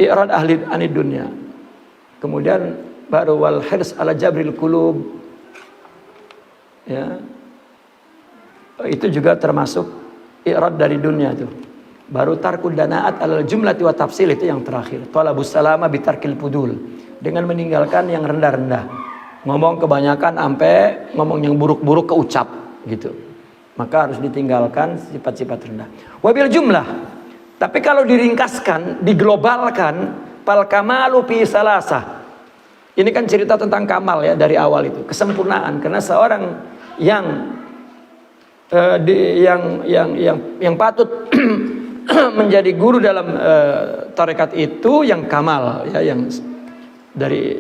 i'rad ahli anid dunya. Kemudian baru wal hirs ala jabril qulub. Ya. Itu juga termasuk i'rad dari dunia itu. Baru tarkud danaat alal jumlati wa tafsil, itu yang terakhir. Talabus salama bitarkil pudul, dengan meninggalkan yang rendah-rendah. Ngomong kebanyakan sampai ngomong yang buruk-buruk keucap gitu. Maka harus ditinggalkan sifat-sifat rendah. Wabil jumlah. Tapi kalau diringkaskan, diglobalkan, fal kamalu fi salasah. Ini kan cerita tentang kamal ya dari awal itu, kesempurnaan. Karena seorang yang patut menjadi guru dalam tarekat itu yang kamal ya, yang dari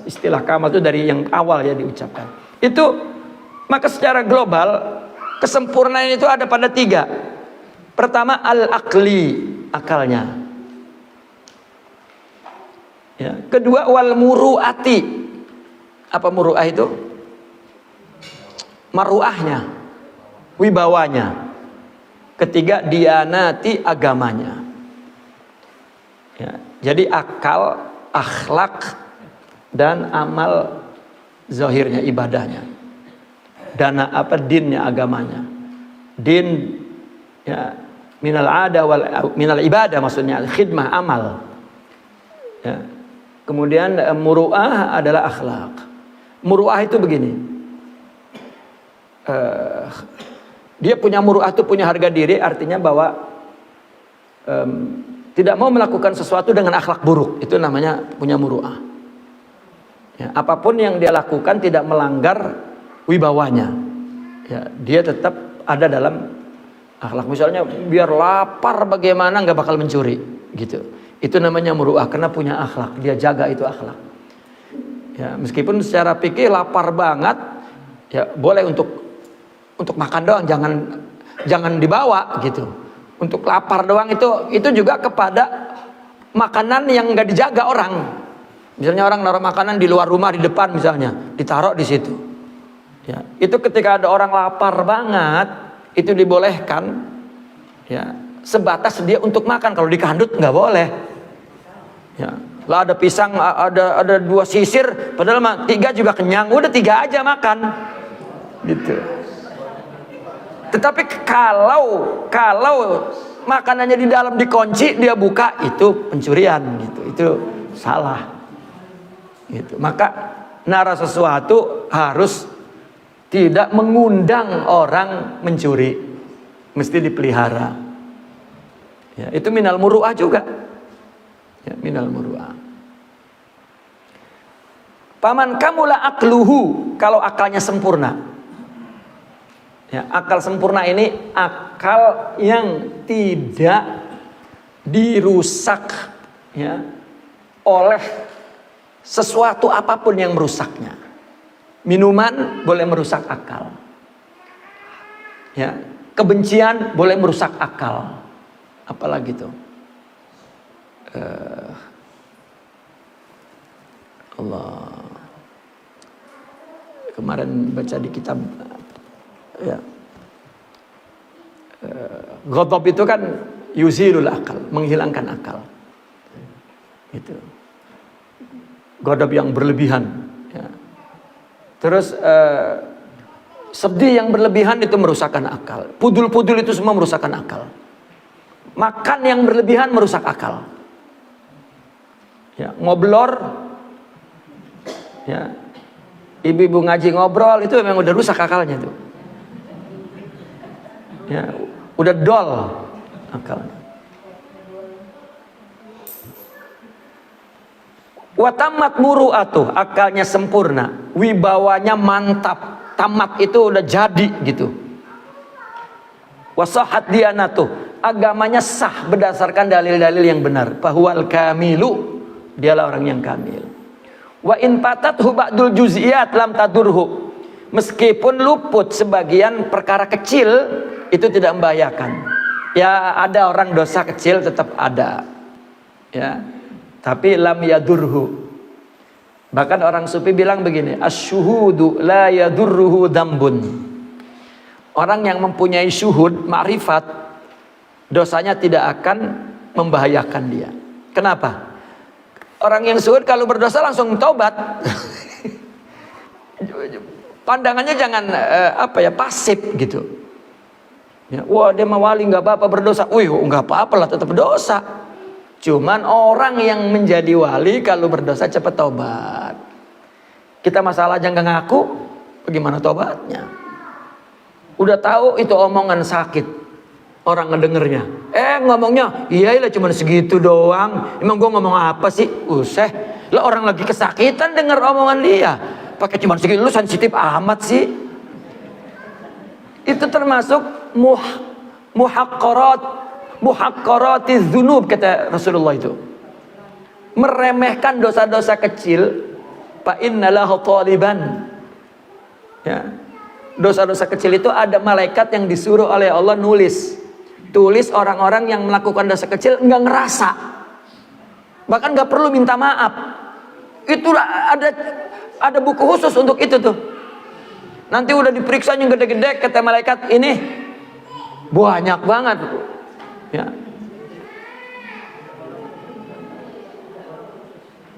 istilah kamal itu dari yang awal ya diucapkan. Itu maka secara global kesempurnaan itu ada pada 3. Pertama al-aqli, akalnya. Ya. Kedua wal muru'ati. Apa muru'ah itu? Maruahnya, wibawanya. Ketiga dianati, agamanya. Ya. Jadi akal, akhlak, dan amal zahirnya, ibadahnya. Dana apa? Dinnya, agamanya. Din ya minal ada wal minal ibadah, maksudnya khidmah, amal. Ya. Kemudian muru'ah adalah akhlak. Muru'ah itu begini. Dia punya muru'ah itu punya harga diri, artinya bahwa tidak mau melakukan sesuatu dengan akhlak buruk. Itu namanya punya muru'ah. Ya, apapun yang dia lakukan tidak melanggar wibawanya. Ya, dia tetap ada dalam akhlak. Misalnya biar lapar bagaimana nggak bakal mencuri, gitu. Itu namanya muru'ah karena punya akhlak. Dia jaga itu akhlak. Ya, meskipun secara fikih lapar banget, ya boleh untuk makan doang, jangan dibawa gitu. Untuk lapar doang itu juga kepada makanan yang nggak dijaga orang. Misalnya orang naruh makanan di luar rumah di depan misalnya, ditaruh di situ. Ya, itu ketika ada orang lapar banget, itu dibolehkan. Ya, sebatas dia untuk makan. Kalau dikandut nggak boleh. Ya, lah ada pisang, ada 2 sisir, padahal 3 juga kenyang. Udah 3 aja makan, gitu. Tetapi kalau makanannya di dalam dikunci, dia buka, itu pencurian, gitu. Itu salah, gitu. Maka nara sesuatu harus tidak mengundang orang mencuri, mesti dipelihara. Ya, itu minal muru'ah juga. Ya, minal muru'ah. Paman kamula akluhu, kalau akalnya sempurna. Ya, akal sempurna ini akal yang tidak dirusak ya oleh sesuatu apapun yang merusaknya. Minuman boleh merusak akal. Ya, kebencian boleh merusak akal. Apalagi itu Allah kemarin baca di kitab ya, ghadab itu kan yuzilul akal, menghilangkan akal. Itu ghadab yang berlebihan ya. Terus sedih yang berlebihan itu merusakkan akal. Pudul-pudul itu semua merusakkan akal. Makan yang berlebihan merusak akal. Ya, ngobrol, ya, ibu-ibu ngaji ngobrol itu memang udah rusak akalnya tuh. Ya, udah dol akalnya. Wa tamat muru'atuh, akalnya sempurna, wibawanya mantap, tamat itu udah jadi gitu. Wa sahhat diyanatuh, agamanya sah berdasarkan dalil-dalil yang benar. Fahuwal kamilu, dialah orang yang kamil. Wa in patathu ba'dul juz'iyat lam tadurhu, meskipun luput sebagian perkara kecil itu tidak membahayakan. Ya ada orang dosa kecil tetap ada, ya, tapi lam yadurhu. Bahkan orang sufi bilang begini, asyuhudu la yadurruhu dambun. Orang yang mempunyai syuhud, ma'rifat, dosanya tidak akan membahayakan dia. Kenapa? Orang yang syuhud kalau berdosa langsung taubat. Pandangannya jangan pasif gitu. Ya, wah dia mah wali nggak apa-apa berdosa. Wih nggak apa-apa lah, tetap berdosa. Cuman orang yang menjadi wali kalau berdosa cepat taubat. Kita masalah aja nggak ngaku, bagaimana taubatnya? Udah tahu itu omongan sakit, orang ngedengernya. Ngomongnya, iyalah cuman segitu doang. Emang gua ngomong apa sih? Useh, lah orang lagi kesakitan denger omongan dia. Pakai cuman segitu, lu sensitif amat sih. Itu termasuk muhaqqaratiz dzunub, kata Rasulullah itu. Meremehkan dosa-dosa kecil. Fa innalahu taliban. Ya. Dosa-dosa kecil itu ada malaikat yang disuruh oleh Allah nulis. Tulis orang-orang yang melakukan dosa kecil enggak ngerasa. Bahkan enggak perlu minta maaf. Itu ada buku khusus untuk itu tuh. Nanti udah diperiksa yang gede-gede, kata malaikat, ini banyak banget, ya.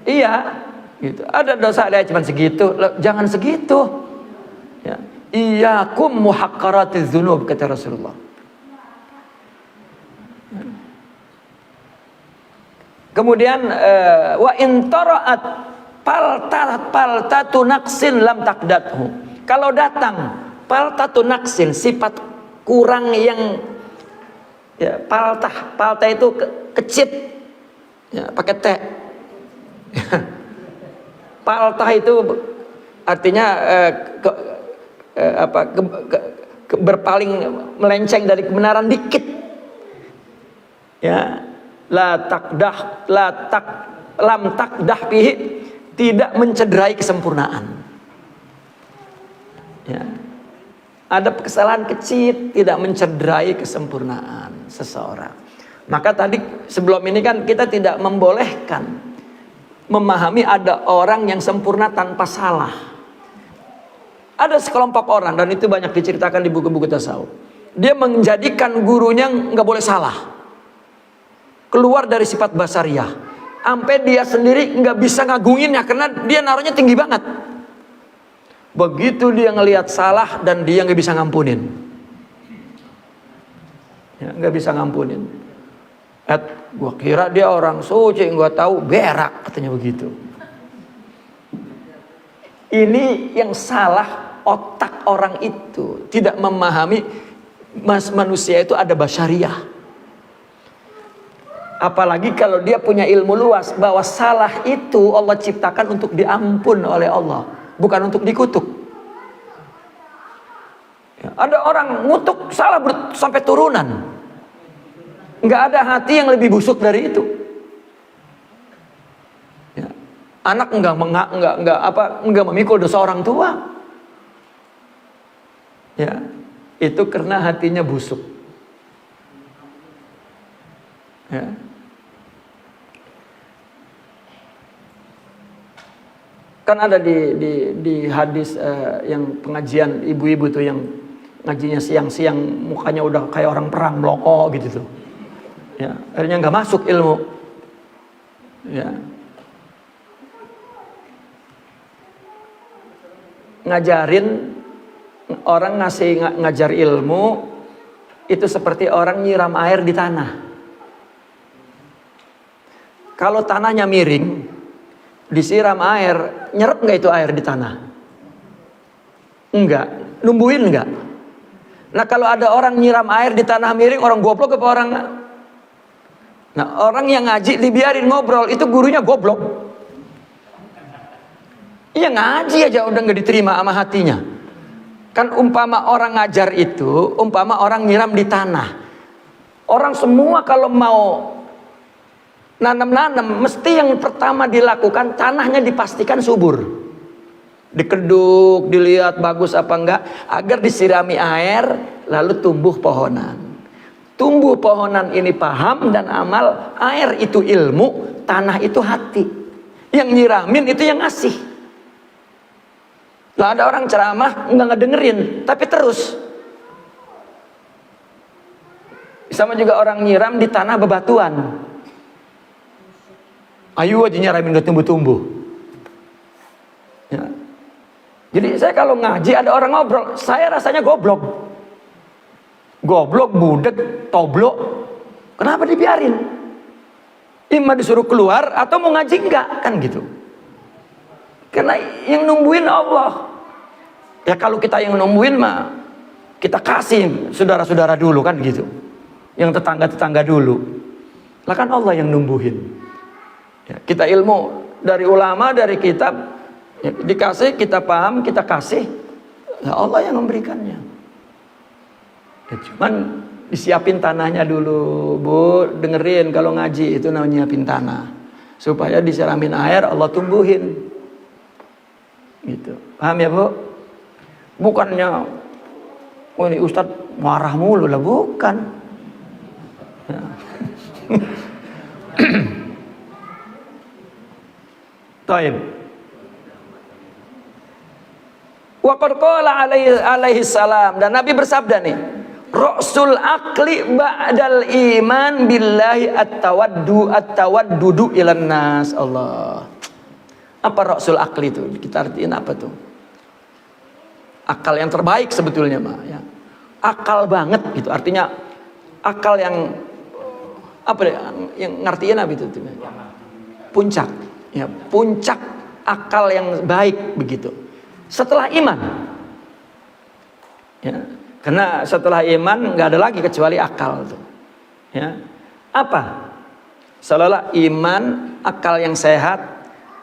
Iya, gitu. Ada dosa dia cuma segitu, jangan segitu. Ya. Iyyakum muhaqqaratiz dzunub, kata Rasulullah. Kemudian wa in tara'at paltatu naqsin lam taqdathu. Kalau datang paltatu naqsin, sifat kurang yang ya, palta itu kecit, ya, pakai T. Palta itu artinya berpaling melenceng dari kebenaran dikit. Ya, lam takdah bihi, tidak mencederai kesempurnaan. Ya. Ada kesalahan kecil tidak mencederai kesempurnaan seseorang. Maka tadi sebelum ini kan kita tidak membolehkan memahami ada orang yang sempurna tanpa salah. Ada sekelompok orang, dan itu banyak diceritakan di buku-buku tasawuf. Dia menjadikan gurunya nggak boleh salah, keluar dari sifat basariyah, sampai dia sendiri nggak bisa ngagunginnya karena dia naruhnya tinggi banget. Begitu dia ngelihat salah dan dia nggak bisa ngampunin, ya, nggak bisa ngampunin. Gua kira dia orang suci, gua tahu berak, katanya begitu. Ini yang salah otak orang itu, tidak memahami manusia itu ada basyariah. Apalagi kalau dia punya ilmu luas bahwa salah itu Allah ciptakan untuk diampun oleh Allah, bukan untuk dikutuk. Ya, ada orang ngutuk salah sampai turunan. Nggak ada hati yang lebih busuk dari itu. Ya, anak nggak memikul dosa orang tua. Ya, itu karena hatinya busuk. Ya. Kan ada di hadis yang pengajian ibu-ibu tuh yang ngajinya siang-siang mukanya udah kayak orang perang meloko gitu tuh. Ya, akhirnya nggak masuk ilmu. Ya. Ngajarin orang ngajar ilmu itu seperti orang nyiram air di tanah. Kalau tanahnya miring, disiram air, nyerap nggak itu air di tanah? Enggak, numbuhin enggak? Nah kalau ada orang nyiram air di tanah miring, orang goblok apa orang? Nah orang yang ngaji dibiarin ngobrol, itu gurunya goblok. Iya ngaji aja udah nggak diterima sama hatinya. Kan umpama orang ngajar itu, umpama orang nyiram di tanah. Orang semua kalau mau nanam-nanam, mesti yang pertama dilakukan tanahnya dipastikan subur. Dikeduk, dilihat bagus apa enggak, agar disirami air, lalu tumbuh pohonan. Tumbuh pohonan ini paham dan amal, air itu ilmu, tanah itu hati. Yang nyiramin itu yang ngasih. Lah ada orang ceramah nggak ngedengerin, tapi terus. Sama juga orang nyiram di tanah bebatuan. Ayo aja nyiramin gak tumbuh-tumbuh. Ya. Jadi saya kalau ngaji ada orang ngobrol, saya rasanya goblok. Goblok, budek, toblok. Kenapa dibiarin? Ima disuruh keluar atau mau ngaji enggak, kan gitu. Karena yang nungguin Allah. Ya kalau kita yang nungguin mah kita kasih saudara-saudara dulu kan gitu. Yang tetangga-tetangga dulu. Lah kan Allah yang nungguin. Ya, kita ilmu dari ulama, dari kitab, ya, dikasih, kita paham, kita kasih. Ya Allah yang memberikannya. Ya, cuman disiapin tanahnya dulu, Bu. Dengerin kalau ngaji itu namanya nyiapin tanah. Supaya disiramin air, Allah tumbuhin. Gitu. Paham ya Bu? Bukannya oh ini Ustadz marah mulu lah, bukan ya. Taib. Wa qad qala alaihi salam, dan Nabi bersabda nih, Rasul akli ba'dal iman billahi at-tawaddudu ilan nas. Allah. Apa Rasul akli itu? Kita artiin apa tuh? Akal yang terbaik sebetulnya mah ya. Akal banget gitu. Artinya akal yang apa deh, yang ngertiin apa itu? Puncak. Ya, puncak akal yang baik begitu. Setelah iman. Ya. Karena setelah iman nggak ada lagi kecuali akal tuh. Ya. Apa? Seolah iman, akal yang sehat.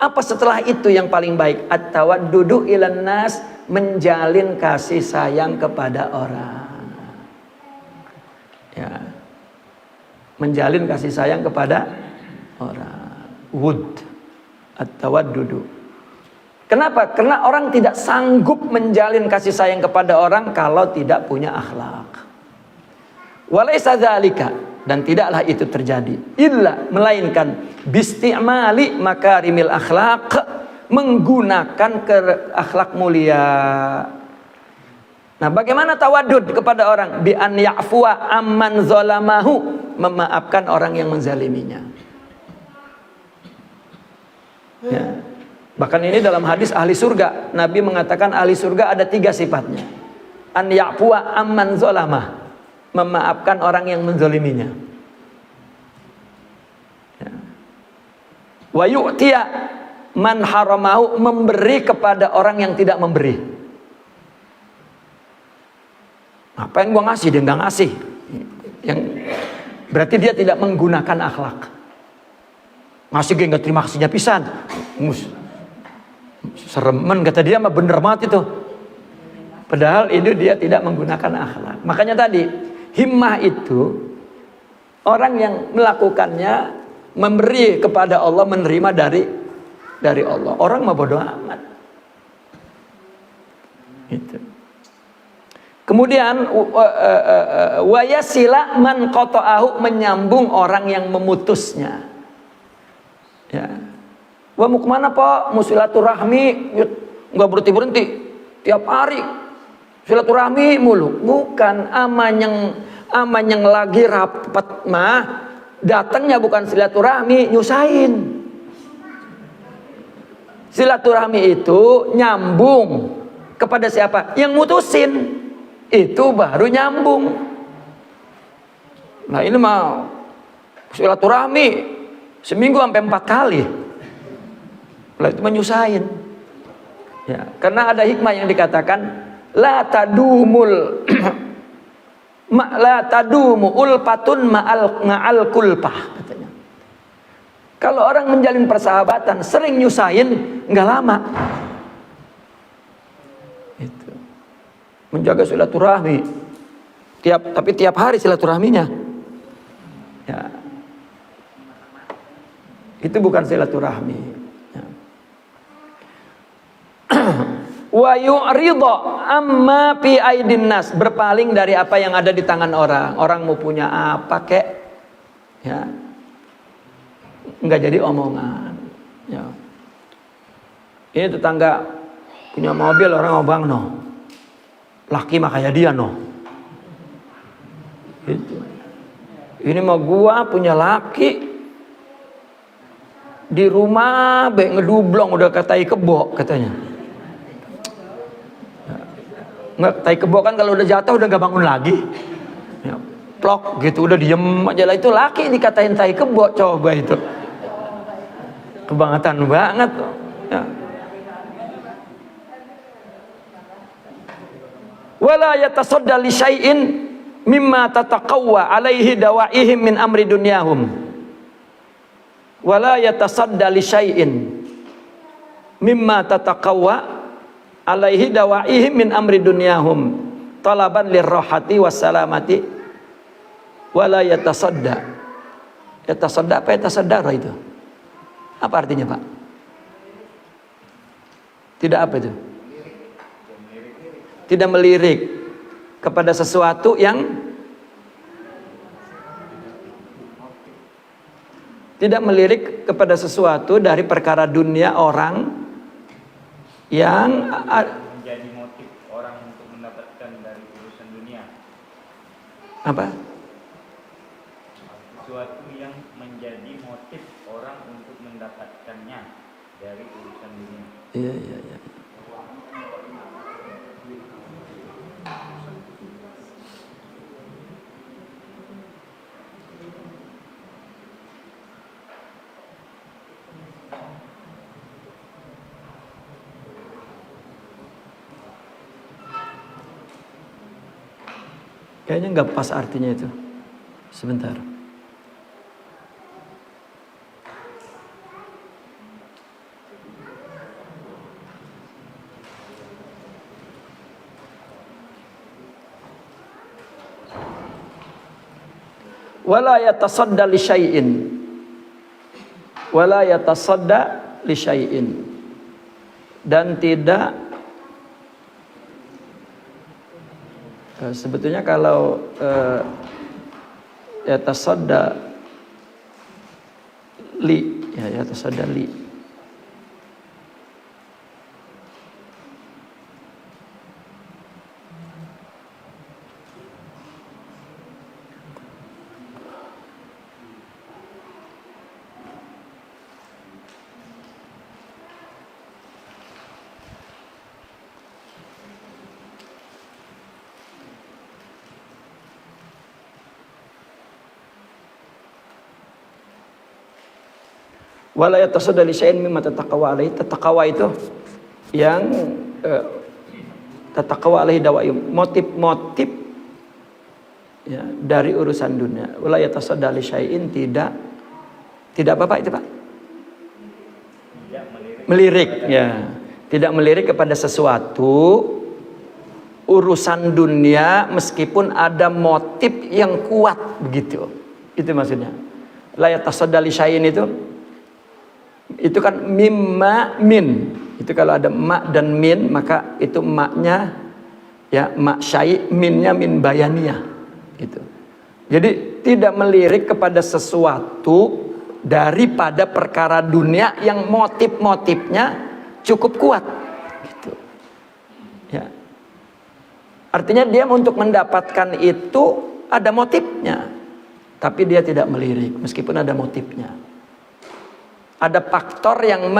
Apa setelah itu yang paling baik? At-tawaddudu ilan nas, menjalin kasih sayang kepada orang. Ya. Menjalin kasih sayang kepada orang. Wud. At-tawaddudu. Kenapa? Karena orang tidak sanggup menjalin kasih sayang kepada orang kalau tidak punya akhlak. Walaysa dzalika, dan tidaklah itu terjadi illa melainkan bisti'mali makarimil akhlaq, menggunakan akhlak mulia. Nah, bagaimana tawadud kepada orang? Bi an ya'fuwa amman zalamahu, memaafkan orang yang menzaliminya. Ya. Bahkan ini dalam hadis ahli surga, Nabi mengatakan ahli surga ada 3 sifatnya. An ya'fuwa amman zalamah, memaafkan orang yang menzaliminya. Ya. Wa yu'tiya man haramahu, memberi kepada orang yang tidak memberi. Apa yang gua ngasih dia nggak ngasih, yang berarti dia tidak menggunakan akhlak. Ngasih dia nggak terima kasihnya pisan, seremen kata dia mah bener banget itu. Padahal itu dia tidak menggunakan akhlak. Makanya tadi himmah itu orang yang melakukannya memberi kepada Allah, menerima dari Allah. Orang mah bodoh amat. Gitu. Kemudian wayasila man qata'ahu, menyambung orang yang memutusnya. Ya. Wah, mau kemana Pak? Mau silaturahmi? Nggak berhenti tiap hari silaturahmi mulu. Bukan, aman yang lagi rapat mah datangnya bukan silaturahmi, nyusahin. Silaturahmi itu nyambung kepada siapa? Yang mutusin. Itu baru nyambung. Nah ini mah silaturahmi seminggu sampai 4 kali. Lah itu menyusahin. Ya, karena ada hikmah yang dikatakan la tadumu ulfatun ma'al kulpah, katanya. Kalau orang menjalin persahabatan sering nyusahin, nggak lama. menjaga silaturahmi. Tapi tiap hari silaturahminya. Ya. Itu bukan silaturahmi. Ya. Wa yu'ridha amma fi aidin nas, berpaling dari apa yang ada di tangan orang. Orang mau punya apa kek, ya, nggak jadi omongan. Ya. Ini tetangga punya mobil, orang ngomong no, laki mah kayak dia no. Gitu. Ini mau gua punya laki di rumah baik ngedublong udah katai kebo katanya. Nggak, tai kebo kan kalau udah jatuh udah gak bangun lagi. Ya, plok gitu udah diem aja lah. Itu laki dikatain tai kebo, coba itu. Kebangetan banget. Ya. Wala yatasadda li syai'in mimma tataqawwa alaihi dawaihim min amri dunyahum. Wala yatasadda li syai'in mimma tataqawwa alaihi dawaihim min amri dunyahum talaban lirrahati wassalamati wala yatasadda. Yatasadda apa yatasaddara itu? Apa artinya, Pak? Tidak apa itu? Tidak melirik kepada sesuatu yang tidak melirik kepada sesuatu dari perkara dunia orang yang menjadi motif orang untuk mendapatkan dari urusan dunia. Apa? Sesuatu yang menjadi motif orang untuk mendapatkannya dari urusan dunia. Iya. Kayaknya nggak pas artinya itu. Sebentar. Wala yatasadda li syai'in. Wala yatasadda li syai'in. Dan tidak, sebetulnya kalau yatasadda li, ya yatasadda li. Wala yatasadda li syai'in mimma tataqawa alaihi. Tataqawa itu yang tataqawa alaihi dawaim, motif-motif ya, dari urusan dunia. Wala yatasadda li syai'in, tidak apa Pak itu Pak? Melirik ya. Tidak melirik kepada sesuatu urusan dunia meskipun ada motif yang kuat begitu. Itu maksudnya. La yatasadda li syai'in itu kan mimma min. Itu kalau ada ma dan min maka itu maknya ya mak syai', minnya min bayaniyah gitu. Jadi tidak melirik kepada sesuatu daripada perkara dunia yang motif-motifnya cukup kuat gitu. Ya. Artinya dia untuk mendapatkan itu ada motifnya. Tapi dia tidak melirik meskipun ada motifnya. Ada faktor yang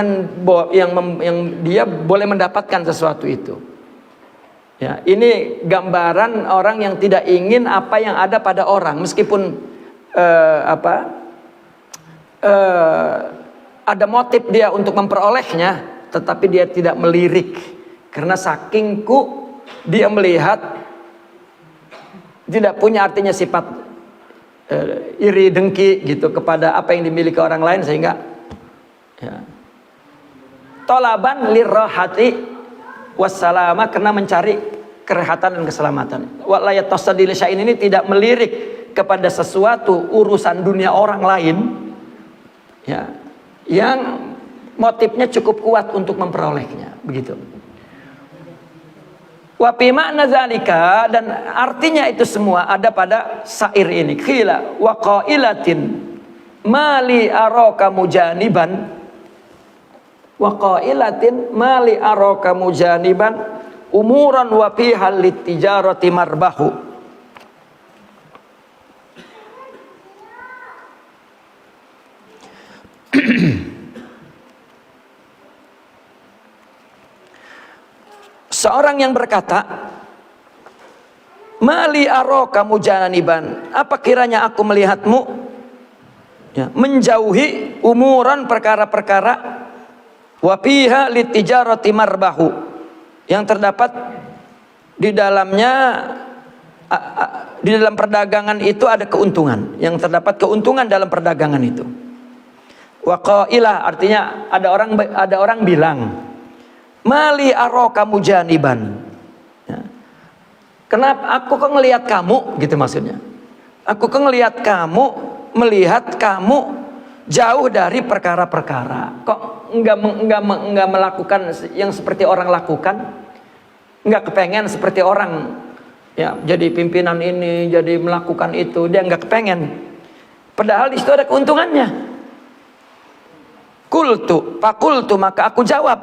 dia boleh mendapatkan sesuatu itu. Ya, ini gambaran orang yang tidak ingin apa yang ada pada orang, meskipun ada motif dia untuk memperolehnya, tetapi dia tidak melirik karena sakingku dia melihat tidak punya artinya sifat iri dengki gitu kepada apa yang dimiliki orang lain sehingga ya. Tolaban lirrohati wassalama, karena mencari kerehatan dan keselamatan. Wa la yatasaddil syai'in ini tidak melirik kepada sesuatu urusan dunia orang lain, ya, yang motifnya cukup kuat untuk memperolehnya, begitu. Wa fi ma'na zalika, dan artinya itu semua ada pada syair ini. Qila wa qailatin mali araka mujaniban, wa qailatin mali araka mujaniban umuran wa fiha litijarati marbahu. Seorang yang berkata, mali araka mujaniban, apa kiranya aku melihatmu, ya, menjauhi umuran perkara-perkara, wa fiha litijarati marbahu, yang terdapat di dalamnya, di dalam perdagangan itu ada keuntungan, yang terdapat keuntungan dalam perdagangan itu. Wa qailah, artinya ada orang bilang, mali araka mujaniban, ya, kenapa aku kok ngelihat kamu, gitu maksudnya. Aku kok ngelihat kamu, melihat kamu jauh dari perkara-perkara. Kok enggak melakukan yang seperti orang lakukan? Enggak kepengen seperti orang, ya, jadi pimpinan ini, jadi melakukan itu, dia enggak kepengen. Padahal di situ ada keuntungannya. Fakultu, maka aku jawab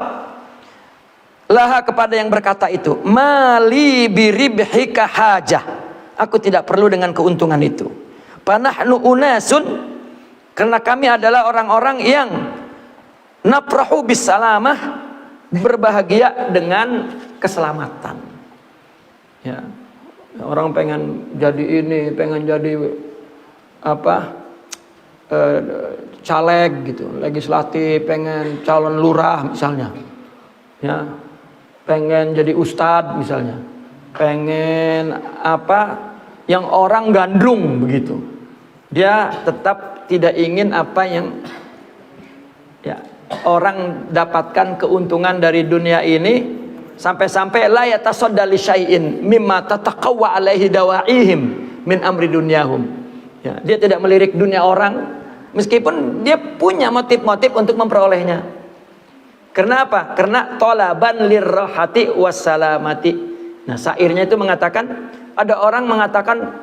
laha kepada yang berkata itu, mali biribhika hajah, aku tidak perlu dengan keuntungan itu. Panahnu unasun, karena kami adalah orang-orang yang nafrahu bisalamah, berbahagia dengan keselamatan. Ya, orang pengen jadi ini, pengen jadi apa, caleg gitu, legislatif, pengen calon lurah misalnya, ya, pengen jadi ustadz misalnya, pengen apa yang orang gandrung begitu. Dia tetap tidak ingin apa yang, ya, orang dapatkan keuntungan dari dunia ini, sampai-sampai la yatasadda li syai'in mimma tataqawwa alaihi dawaihim min amri dunyahum. Ya, dia tidak melirik dunia orang meskipun dia punya motif-motif untuk memperolehnya. Kenapa? Karena tolaban lirrahati wassalamati. Nah, syairnya itu mengatakan, ada orang mengatakan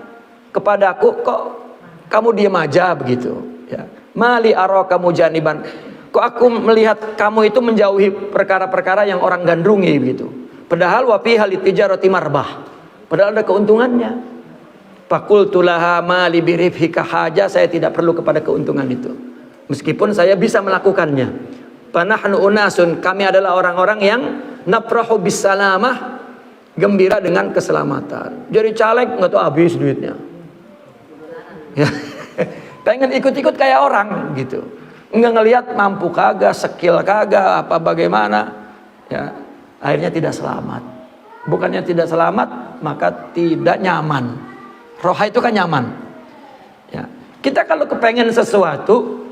kepadaku, kok kamu diam aja begitu, ya. Mali araka mujaniban, kok aku melihat kamu itu menjauhi perkara-perkara yang orang gandrungi begitu. Padahal wa fiha litijarati marbah, padahal ada keuntungannya. Fakultu laha mali birifhika haja, saya tidak perlu kepada keuntungan itu, meskipun saya bisa melakukannya. Panahnu unasun, kami adalah orang-orang yang nafrahu bisalamah, gembira dengan keselamatan. Jadi caleg nggak tahu habis duitnya, ya. Pengen ikut-ikut kayak orang gitu, nggak ngelihat mampu kagak, skill kagak, apa bagaimana, ya, akhirnya tidak selamat. Bukannya tidak selamat, maka tidak nyaman. Roha itu kan nyaman, ya. Kita kalau kepengen sesuatu,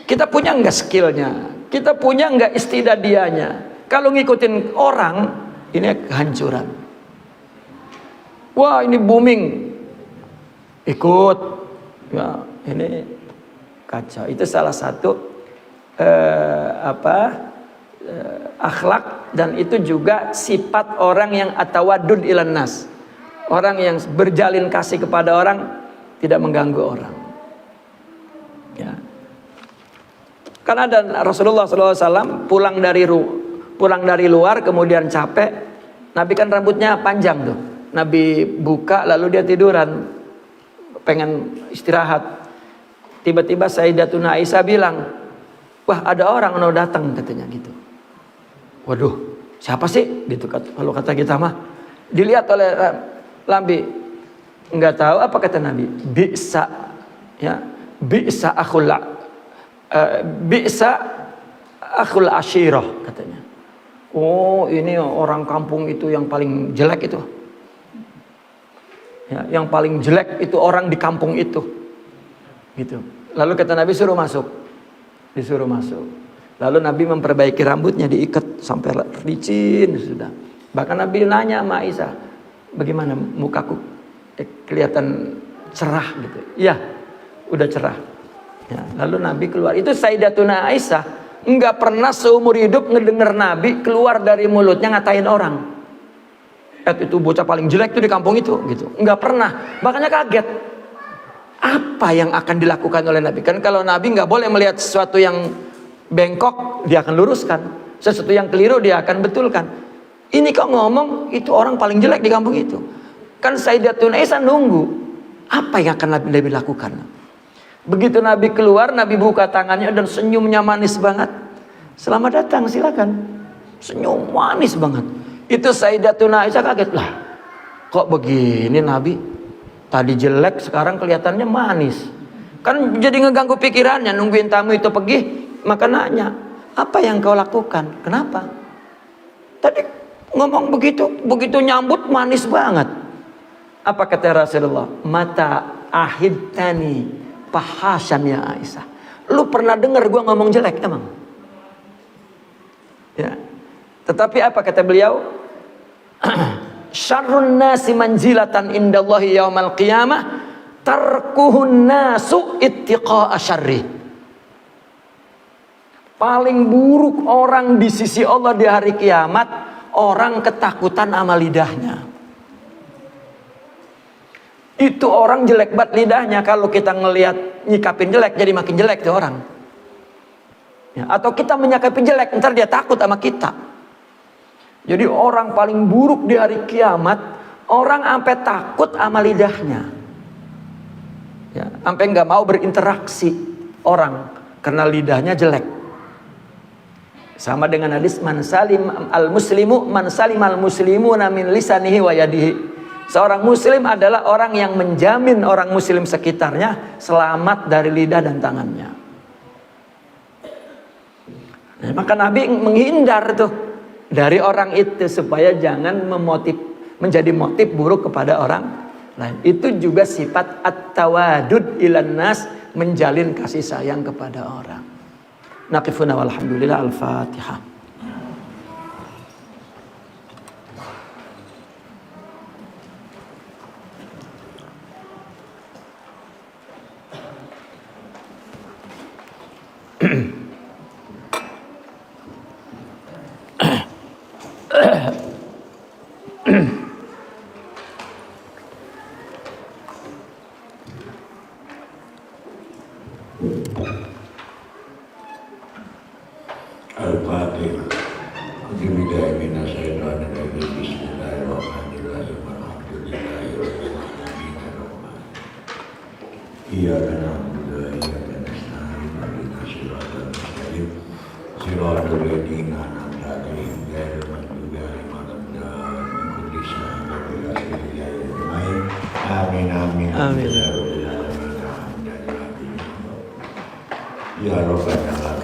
kita punya nggak skillnya, kita punya nggak istidadianya. Kalau ngikutin orang, ini kehancuran. Wah, ini booming, ikut, ya, ini kacau. Itu salah satu akhlak, dan itu juga sifat orang yang atawadud ilan nas, orang yang berjalin kasih kepada orang, tidak mengganggu orang, ya. Karena ada Rasulullah SAW pulang dari luar, kemudian capek. Nabi kan rambutnya panjang tuh, Nabi buka lalu dia tiduran, pengen istirahat. Tiba-tiba Sayyidatuna Aisyah bilang, wah, ada orang mau datang katanya gitu. Waduh, siapa sih gitu, kalau kata kita mah. Dilihat oleh Lambi, nggak tahu apa kata Nabi, bi'sa, ya, bi'sa akhul ashirah katanya. Oh, ini orang kampung itu yang paling jelek itu, ya, yang paling jelek itu orang di kampung itu, gitu. Lalu kata Nabi, suruh masuk, disuruh masuk. Lalu Nabi memperbaiki rambutnya, diikat sampai licin sudah. Bahkan Nabi nanya sama Aisyah, bagaimana mukaku kelihatan cerah gitu. Iya, udah cerah. Ya, lalu Nabi keluar. Itu Sayyidatuna Aisyah nggak pernah seumur hidup ngedenger Nabi keluar dari mulutnya ngatain orang. Itu bocah paling jelek tuh di kampung itu, gitu. Nggak pernah. Makanya kaget. Apa yang akan dilakukan oleh Nabi? Kan kalau Nabi nggak boleh melihat sesuatu yang bengkok, dia akan luruskan. Sesuatu yang keliru, dia akan betulkan. Ini kok ngomong itu orang paling jelek di kampung itu. Kan Sayyidatuna Aisyah nunggu. Apa yang akan Nabi lakukan? Begitu Nabi keluar, Nabi buka tangannya dan senyumnya manis banget. Selamat datang, silakan. Senyum manis banget. Itu Sayyidatuna Aisyah kaget lah. Kok begini Nabi? Tadi jelek, sekarang kelihatannya manis. Kan jadi ngeganggu pikirannya, nungguin tamu itu pergi, maka nanya, apa yang kau lakukan? Kenapa? Tadi ngomong begitu nyambut manis banget. Apa kata Rasulullah? Mata ahidtani fahasan ya Aisyah. Lu pernah dengar gua ngomong jelek emang? Ya. Tetapi apa kata beliau? Syarrun nasi manzilatan indallahi yaumal qiyamah tarkuhun nasu ittiqa'a syarri. Paling buruk orang di sisi Allah di hari kiamat, orang ketakutan sama lidahnya. Itu orang jelek banget lidahnya. Kalau kita ngelihat nyikapin jelek, jadi makin jelek tuh orang. Ya, atau kita menyikapi jelek, ntar dia takut sama kita. Jadi orang paling buruk di hari kiamat, orang sampai takut sama lidahnya. Ya, sampai nggak mau berinteraksi orang karena lidahnya jelek. Sama dengan hadis man salim al muslimu min lisanihi wa yadihi. Seorang muslim adalah orang yang menjamin orang muslim sekitarnya selamat dari lidah dan tangannya. Nah, maka Nabi menghindar tuh dari orang itu supaya jangan menjadi motif buruk kepada orang lain. Itu juga sifat at-tawadud ilan nas, menjalin kasih sayang kepada orang. Naqifuna walhamdulillah. Al-Fatihah. Al-Fatihah. Bismillahirrahmanirrahim. Bismillahirrahmanirrahim. Iyyaka na'budu wa iyyaka nasta'in. Ihdinas siratal mustaqim. Siratal ladzina an'amta 'alaihim ghairil maghdubi 'alaihim waladdallin. Amin amin. Amin. Ya Rabbana